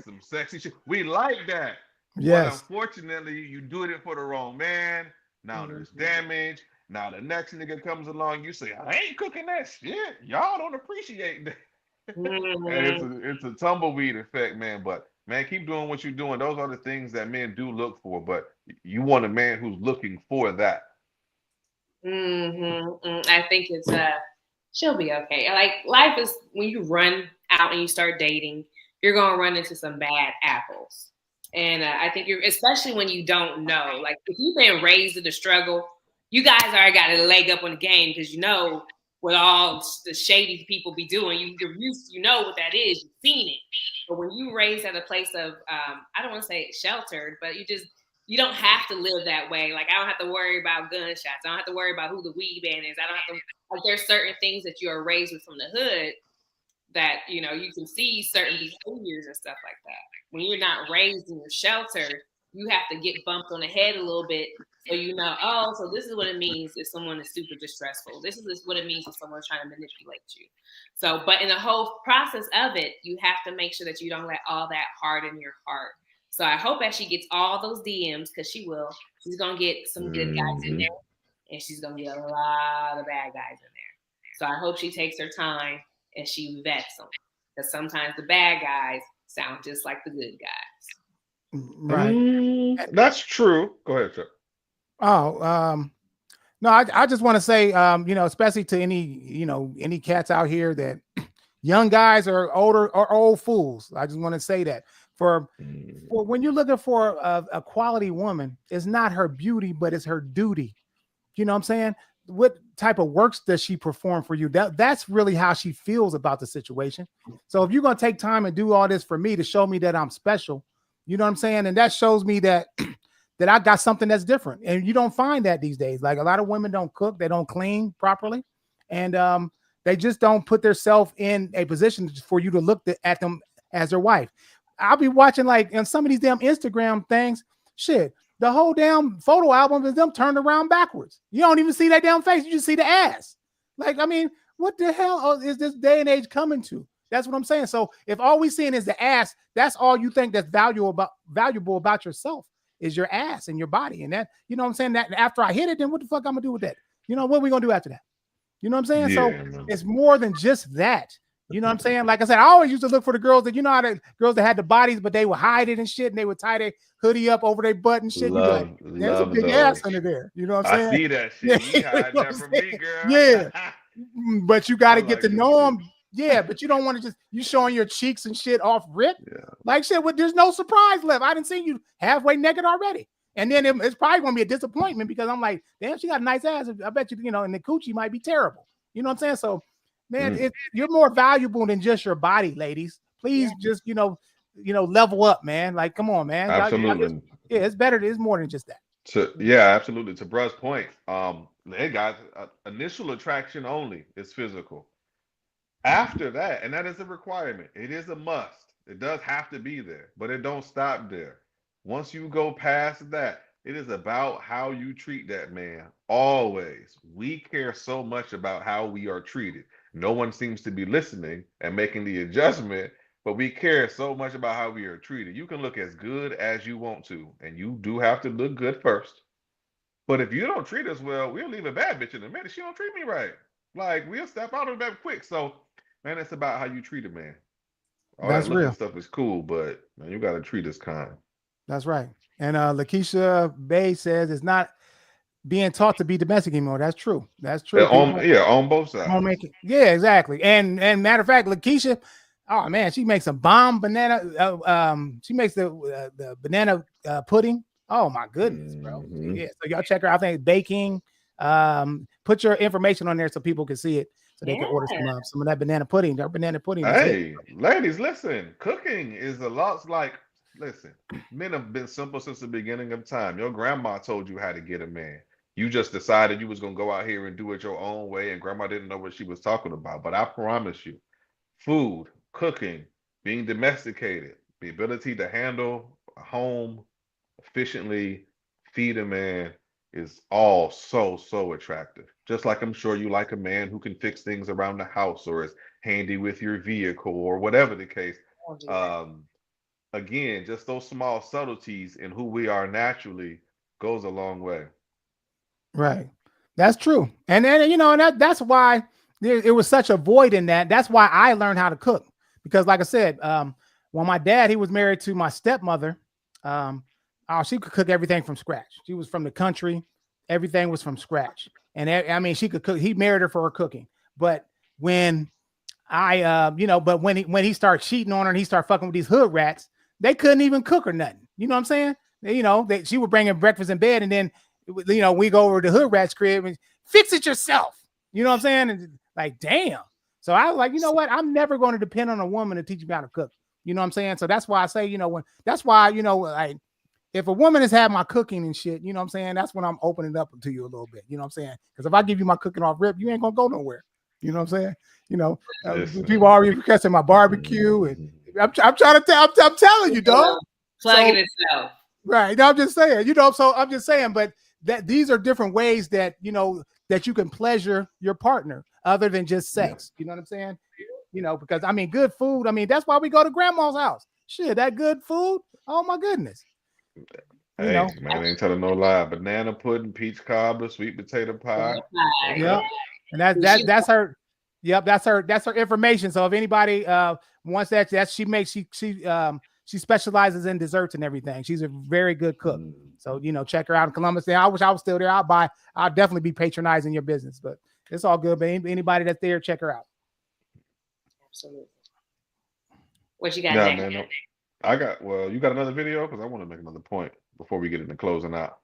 Some sexy shit. We like that. Yes. But unfortunately, you doing it for the wrong man. Now there's damage. Now the next nigga comes along, you say, I ain't cooking that shit. Y'all don't appreciate that. And it's a tumbleweed effect, man. But man, keep doing what you're doing. Those are the things that men do look for. But you want a man who's looking for that. I think it's she'll be okay. Like life is when you run out and you start dating, you're gonna run into some bad apples. And I think you're, especially when you don't know, like if you've been raised in the struggle, you guys already got a leg up on the game because you know what all the shady people be doing. You're used, you know what that is. You've seen it. But when you raised at a place of, I don't want to say sheltered, but you don't have to live that way. Like I don't have to worry about gunshots. I don't have to worry about who the weed man is. I don't have to. Like there's certain things that you are raised with from the hood that you can see certain behaviors and stuff like that. When you're not raised in your shelter, you have to get bumped on the head a little bit so oh, so this is what it means if someone is super distressful. This is what it means if someone's trying to manipulate you. So, but in the whole process of it, you have to make sure that you don't let all that harden your heart. So I hope that she gets all those DMs because she will. She's gonna get some good guys in there, and she's gonna get a lot of bad guys in there. So I hope she takes her time and she vets them, because sometimes the bad guys sound just like the good guys. Right. That's true. Go ahead, Chuck. Oh, no, I just want to say, especially to any cats out here that young guys or old fools. I just want to say that for when you're looking for a quality woman, it's not her beauty, but it's her duty. You know what I'm saying? What type of works does she perform for you? That's really how she feels about the situation. So if you're going to take time and do all this for me to show me that I'm special, you know what I'm saying? And that shows me that that I got something that's different. And you don't find that these days. Like a lot of women don't cook, they don't clean properly. And they just don't put themselves in a position for you to look at them as their wife. I'll be watching like on some of these damn Instagram things. Shit, the whole damn photo album is them turned around backwards. You don't even see that damn face. You just see the ass. Like, I mean, what the hell is this day and age coming to? That's what I'm saying. So if all we seeing is the ass, that's all you think that's valuable about yourself is your ass and your body. And that, you know what I'm saying? That after I hit it, then what the fuck I'm gonna do with that? You know, what are we gonna do after that? You know what I'm saying? So it's more than just that. You know what I'm saying? Like I said, I always used to look for the girls that, how the girls that had the bodies, but they would hide it and shit, and they would tie their hoodie up over their butt and shit. Love, you'd be like, there's a big ass under there. You know what I'm saying? I see that shit. You hide that from me, girl. Yeah. But you got to get to know them. Yeah, but you don't want to just you showing your cheeks and shit off rip. Yeah. Like shit, there's no surprise left. I didn't see you halfway naked already. And then it's probably going to be a disappointment because I'm like, damn, she got a nice ass. I bet you, and the coochie might be terrible. You know what I'm saying? So, man, you're more valuable than just your body, ladies. Please just, level up, man. Like, come on, man. Absolutely. It's better. It's more than just that. So, yeah, absolutely. To Bruh's point, hey guys, initial attraction only is physical. After that, and that is a requirement. It is a must. It does have to be there, but it don't stop there. Once you go past that, it is about how you treat that man. Always. We care so much about how we are treated. No one seems to be listening and making the adjustment, but we care so much about how we are treated. You can look as good as you want to, and you do have to look good first. But if you don't treat us well, we'll leave a bad bitch in a minute. She don't treat me right. Like, we'll step out of that quick. So, man, it's about how you treat a man. All That's that looking real stuff is cool, but man, you got to treat us kind. That's right. And Lakeisha Bay says it's not being taught to be domestic anymore. That's true. That's true. On both sides. Yeah, exactly. And matter of fact, Lakeisha, oh man, she makes a bomb banana. She makes the banana pudding. Oh my goodness, bro. Yeah. So y'all check her out. I think baking. Put your information on there so people can see it, so they can order some of that banana pudding. Their banana pudding. Hey, ladies, listen. Cooking is a lot like. Listen, men have been simple since the beginning of time. Your grandma told you how to get a man. You just decided you was going to go out here and do it your own way, and grandma didn't know what she was talking about. But I promise you, food, cooking, being domesticated, the ability to handle a home efficiently, feed a man is all so attractive. Just like I'm sure you like a man who can fix things around the house or is handy with your vehicle or whatever the case. Again, just those small subtleties in who we are naturally goes a long way. Right. That's true. And then, and that's why it was such a void in that. That's why I learned how to cook. Because like I said, when my dad, he was married to my stepmother, she could cook everything from scratch. She was from the country. Everything was from scratch. And she could cook. He married her for her cooking. But when when he started cheating on her and he started fucking with these hood rats, they couldn't even cook or nothing. You know what I'm saying? She would bring him breakfast in bed, and then, we go over to the hood rat's crib and fix it yourself. You know what I'm saying? And like, damn. So I was like, you know what? I'm never going to depend on a woman to teach me how to cook. You know what I'm saying? So that's why I say, like, if a woman has had my cooking and shit, you know what I'm saying? That's when I'm opening up to you a little bit. You know what I'm saying? Because if I give you my cooking off rip, you ain't going to go nowhere. You know what I'm saying? People already requesting my barbecue, and I'm trying to tell. I'm telling you, dog. Plugging itself. Right. No, I'm just saying. So I'm just saying, but that these are different ways that that you can pleasure your partner other than just sex. You know what I'm saying? Because good food. That's why we go to grandma's house. Shit, that good food. Oh my goodness. Hey, man, I ain't telling no lie. Banana pudding, peach cobbler, sweet potato pie. Yeah. And that's her. Yep, that's her information. So if anybody wants that, she specializes in desserts and everything. She's a very good cook. So check her out in Columbus. I wish I was still there. I'll definitely be patronizing your business, but it's all good. But anybody that's there, check her out. Absolutely. What you got next? Man, you got another video? Because I want to make another point before we get into closing out.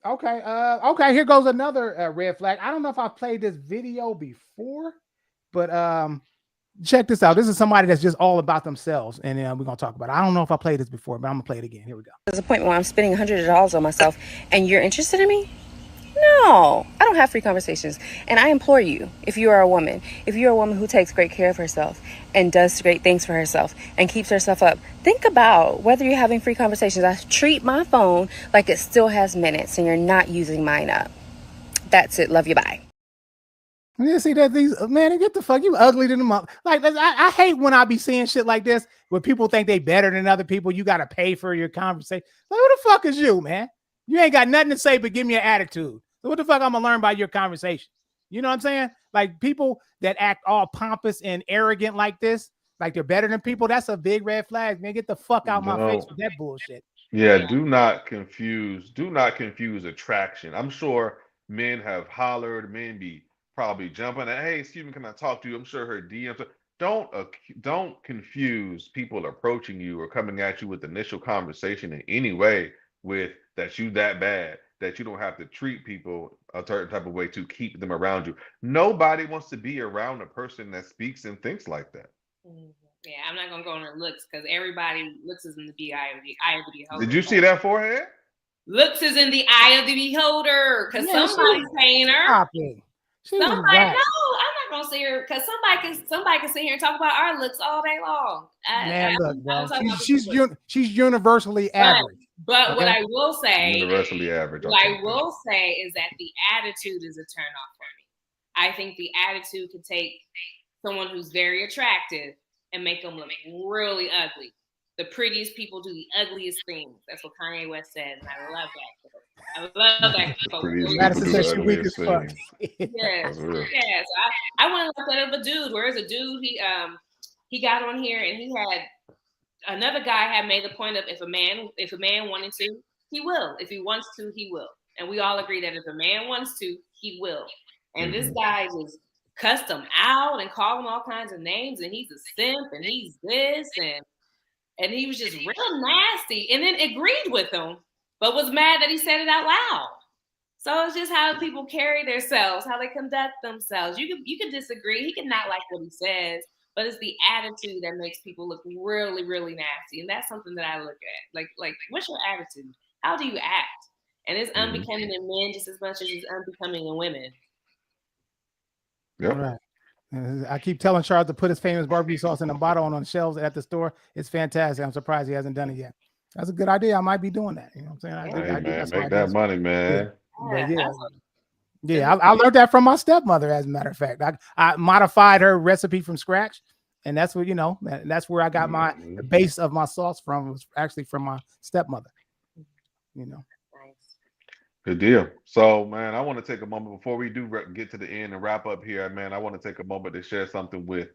Okay. Okay. Here goes another red flag. I don't know if I've played this video before, but check this out. This is somebody that's just all about themselves, and we're gonna talk about it. I don't know if I played this before, but I'm gonna play it again. Here we go. There's a point where I'm spending $100 on myself, and you're interested in me? No, I don't have free conversations. And I implore you, if you are a woman who takes great care of herself and does great things for herself and keeps herself up, think about whether you're having free conversations. I treat my phone like it still has minutes and you're not using mine up. That's it. Love you. Bye. You see that these man, get the fuck, you ugly to them up. Like I hate when I be seeing shit like this where people think they better than other people. You got to pay for your conversation. Like, who the fuck is you, man? You ain't got nothing to say but give me an attitude. So what the fuck I'm gonna learn by your conversation? You know what I'm saying? Like people that act all pompous and arrogant like this, like they're better than people. That's a big red flag, man. Get the fuck out my face with that bullshit. Yeah, do not confuse attraction. I'm sure men have hollered, men be probably jumping at, hey, excuse me, can I talk to you? I'm sure her DMs. Don't confuse people approaching you or coming at you with initial conversation in any way with that you that bad that you don't have to treat people a certain type of way to keep them around you. Nobody wants to be around a person that speaks and thinks like that. Yeah, I'm not gonna go on her looks because everybody looks is in the eye of the beholder. Did you see that forehead? Looks is in the eye of the beholder because somebody's paying her. Stop it. Somebody, no, I'm not gonna sit here because somebody can sit here and talk about our looks all day long. Look, bro, she's universally average. But what I will say, universally average. What I will say is that the attitude is a turn off for me. I think the attitude can take someone who's very attractive and make them look really ugly. The prettiest people do the ugliest things. That's what Kanye West said, and I love that. I love that. Madison said she weak as fuck. Yes. Yes. I want to look at a dude. Where's a dude? He got on here and he had another guy had made the point of if a man wanted to, he will. If he wants to, he will. And we all agree that if a man wants to, he will. And this guy just cussed him out and called him all kinds of names, and he's a simp and he's this and he was just real nasty, and then agreed with him, but was mad that he said it out loud. So it's just how people carry themselves, how they conduct themselves. You can disagree. He can not like what he says, but it's the attitude that makes people look really, really nasty. And that's something that I look at. Like what's your attitude? How do you act? And it's unbecoming in men just as much as it's unbecoming in women. Yep. All right. I keep telling Charles to put his famous barbecue sauce in a bottle on the shelves at the store. It's fantastic. I'm surprised he hasn't done it yet. That's a good idea. I might be doing that. You know what I'm saying? Man, make that money, man. Yeah. I learned that from my stepmother, as a matter of fact. I modified her recipe from scratch, and that's what that's where I got the base of my sauce from. Was actually from my stepmother. Good deal. So, man, I want to take a moment before we do get to the end and wrap up here, man. I want to take a moment to share something with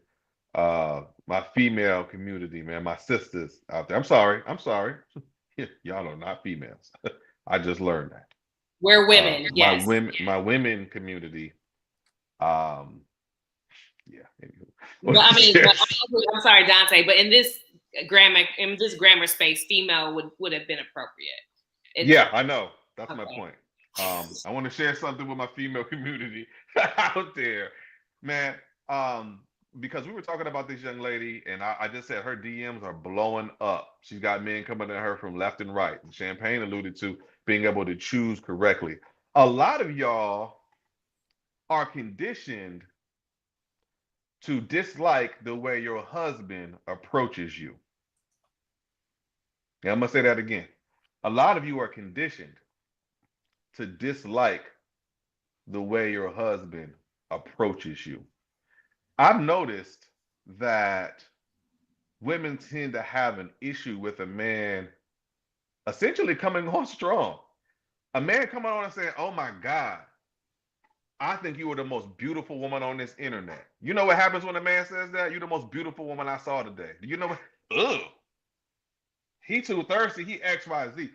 my female community, man, my sisters out there. I'm sorry. Y'all are not females. I just learned that. We're women. Yes. My women community. Yeah. Well, I mean, I'm sorry, Dante, but in this grammar space, female would have been appropriate. Yeah, I know. That's my point. I want to share something with my female community out there, man. Because we were talking about this young lady, and I just said her DMs are blowing up. She's got men coming at her from left and right. And Champagne alluded to being able to choose correctly. A lot of y'all are conditioned to dislike the way your husband approaches you. Yeah, I'm gonna say that again. A lot of you are conditioned to dislike the way your husband approaches you. I've noticed that women tend to have an issue with a man essentially coming on strong. A man coming on and saying, "Oh my God, I think you were the most beautiful woman on this internet." You know what happens when a man says that? "You're the most beautiful woman I saw today." Do you know what? Ugh. He too thirsty. He X, Y, Z.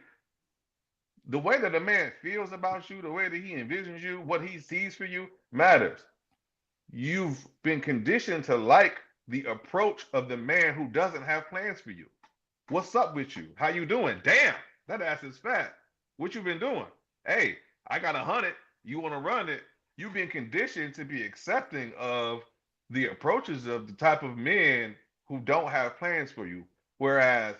The way that a man feels about you, the way that he envisions you, what he sees for you matters. You've been conditioned to like the approach of the man who doesn't have plans for you. What's up with you? How you doing? Damn, that ass is fat. What you been doing? Hey, I got 100. You want to run it? You've been conditioned to be accepting of the approaches of the type of men who don't have plans for you. Whereas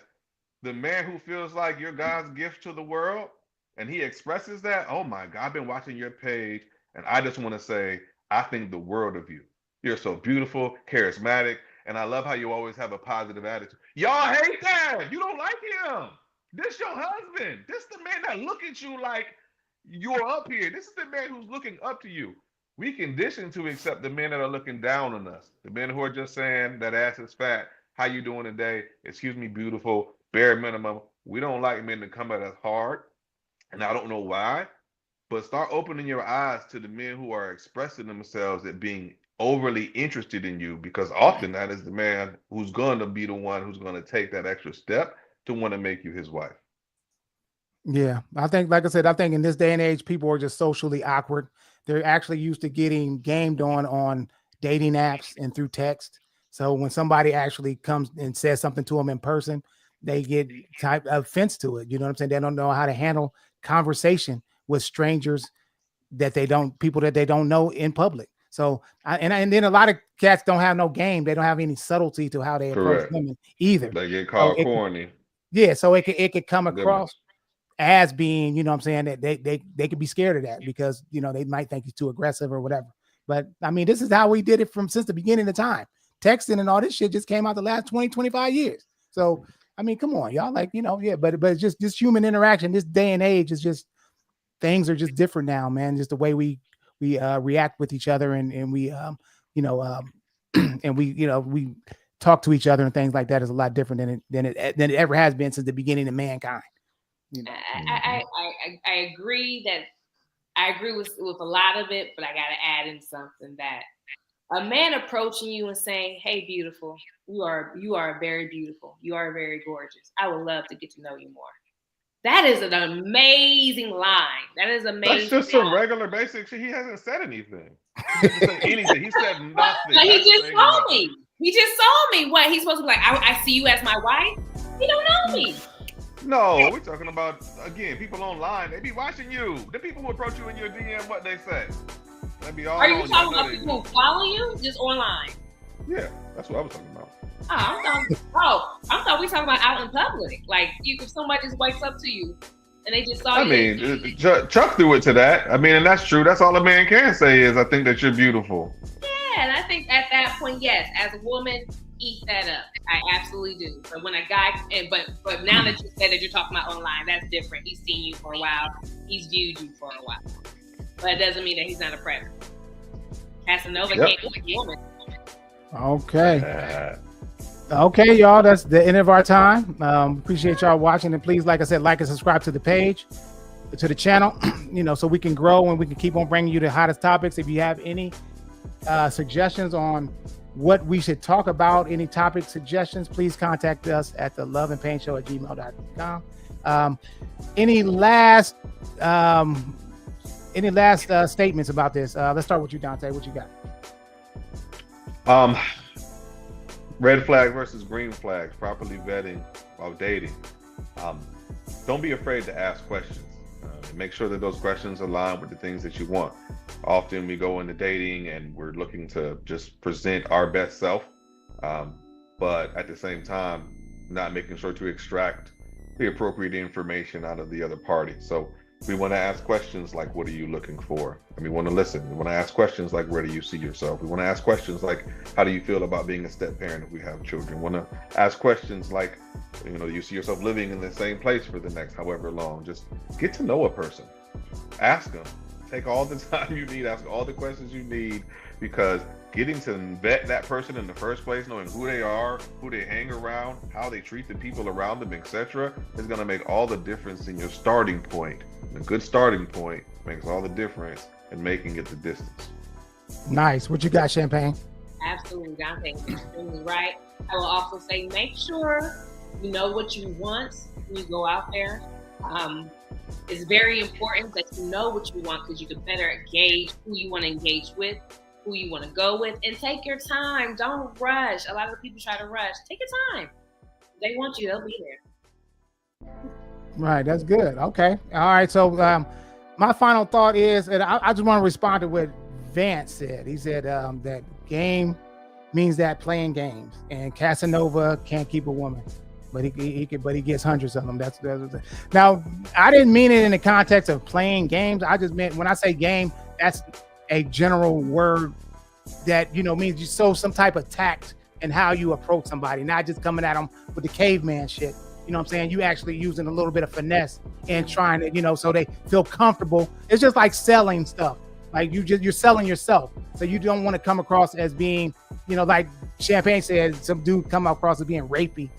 the man who feels like you're God's gift to the world, and he expresses that, "Oh my God, I've been watching your page, and I just want to say, I think the world of you. You're so beautiful, charismatic, and I love how you always have a positive attitude." Y'all hate that. You don't like him. This your husband. This the man that look at you like you're up here. This is the man who's looking up to you. We conditioned to accept the men that are looking down on us. The men who are just saying that ass is fat. How you doing today? Excuse me, beautiful. Bare minimum. We don't like men to come at us hard. And I don't know why, but start opening your eyes to the men who are expressing themselves at being overly interested in you, because often that is the man who's going to be the one who's going to take that extra step to want to make you his wife. Yeah, I think, like I said, I think in this day and age, people are just socially awkward. They're actually used to getting gamed on dating apps and through text. So when somebody actually comes and says something to them in person, they get type offense to it. You know what I'm saying? They don't know how to handle conversation with strangers people that they don't know in public. So and then a lot of cats don't have no game. They don't have any subtlety to how they approach women either. They get called corny. So it could come across as being, you know what I'm saying, that they could be scared of that because, you know, they might think he's too aggressive or whatever. But I mean, this is how we did it since the beginning of time. Texting and all this shit just came out the last 20, 25 years. So I mean, come on, y'all, like, you know, yeah, but it's just this human interaction, this day and age is just, things are just different now, man. Just the way we react with each other and we, and we talk to each other and things like that is a lot different than it ever has been since the beginning of mankind. You know? I agree that I agree with a lot of it, but I got to add in something that a man approaching you and saying, "Hey, beautiful, you are very beautiful. You are very gorgeous. I would love to get to know you more." That is an amazing line. That is amazing. That's just some regular basic shit. He hasn't said anything. He hasn't said anything. He said nothing. But he just saw me. He just saw me. What? He's supposed to be like, I see you as my wife? He don't know me. No, we're talking about, again, people online. They be watching you. The people who approach you in your DM, what they say. They be all Are you talking about people who follow you just online? Yeah, that's what I was talking about. I thought we talking about out in public. Like, if somebody just wakes up to you and they just saw you. I mean, Chuck threw it to that. I mean, and that's true. That's all a man can say is, "I think that you're beautiful." Yeah, and I think at that point, yes, as a woman, eat that up. I absolutely do. But when a guy, but now that you said that you're talking about online, that's different. He's seen you for a while. He's viewed you for a while. But it doesn't mean that he's not a predator. Casanova can't be a woman. Okay. Okay, y'all, that's the end of our time. Appreciate y'all watching. And please, like I said, like and subscribe to the page. the channel, so we can grow and we can keep on bringing you the hottest topics. If you have any suggestions on what we should talk about, any topic suggestions, please contact us at the loveandpainshow@gmail.com. Any last statements about this? Let's start with you, Dante. What you got? Red flag versus green flags, properly vetting while dating. Don't be afraid to ask questions. Make sure that those questions align with the things that you want. Often we go into dating and we're looking to just present our best self, but at the same time, not making sure to extract the appropriate information out of the other party. So we want to ask questions like, what are you looking for? And we want to listen. We want to ask questions like, where do you see yourself? We want to ask questions like, how do you feel about being a step parent if we have children? We want to ask questions like, you see yourself living in the same place for the next however long. Just get to know a person. Ask them. Take all the time you need. Ask all the questions you need, because getting to vet that person in the first place, knowing who they are, who they hang around, how they treat the people around them, etc., is going to make all the difference in your starting point. And a good starting point makes all the difference in making it the distance. Nice. What you got, Champagne? Absolutely, Dante is extremely right. I will also say, make sure you know what you want when you go out there. It's very important that you know what you want, because you can better gauge who you want to engage with, who you want to go with, and take your time. Don't rush. A lot of people try to rush. Take your time. If they want you, they'll be there. Right, that's good. Okay. All right. So my final thought is, and I just want to respond to what Vance said. He said that game means that playing games, and Casanova can't keep a woman, but he gets hundreds of them. That's now, I didn't mean it in the context of playing games. I just meant, when I say game, that's a general word that means you show some type of tact in how you approach somebody, not just coming at them with the caveman shit. You know what I'm saying? You actually using a little bit of finesse and trying to, so they feel comfortable. It's just like selling stuff. Like you're selling yourself. So you don't want to come across as being, like Champagne said, some dude come across as being rapey.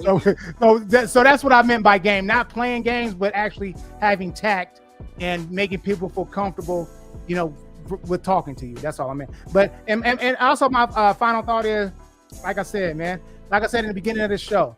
So that's what I meant by game, not playing games, but actually having tact and making people feel comfortable, with talking to you. That's all I meant. But and also my final thought is, like I said in the beginning of the show,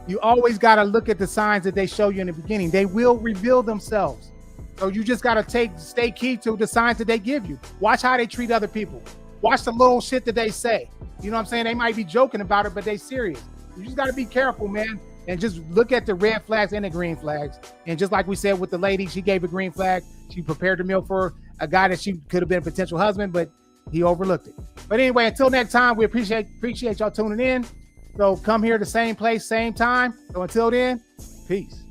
you always got to look at the signs that they show you in the beginning. They will reveal themselves. So you just got to stay key to the signs that they give you. Watch how they treat other people. Watch the little shit that they say. You know what I'm saying? They might be joking about it, but they serious. You just got to be careful, man. And just look at the red flags and the green flags. And just like we said with the lady, she gave a green flag. She prepared the meal for a guy that she could have been a potential husband, but he overlooked it. But anyway, until next time, we appreciate y'all tuning in. So come here the same place, same time. So until then, peace.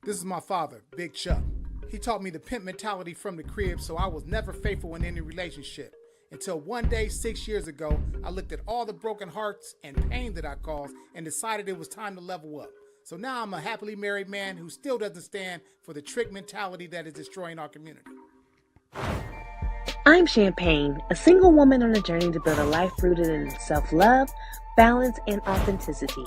This is my father, Big Chuck. He taught me the pimp mentality from the crib, so I was never faithful in any relationship. Until one day, 6 years ago, I looked at all the broken hearts and pain that I caused and decided it was time to level up. So now I'm a happily married man who still doesn't stand for the trick mentality that is destroying our community. I'm Champagne, a single woman on a journey to build a life rooted in self-love, balance, and authenticity.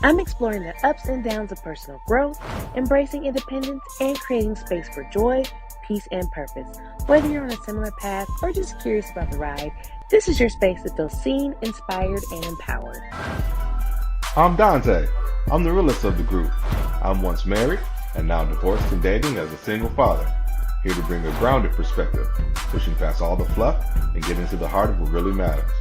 I'm exploring the ups and downs of personal growth, embracing independence, and creating space for joy, peace, and purpose. Whether you're on a similar path or just curious about the ride, this is your space to feel seen, inspired, and empowered. I'm Dante. I'm the realest of the group. I'm once married and now divorced and dating as a single father. Here to bring a grounded perspective, pushing past all the fluff and getting to the heart of what really matters.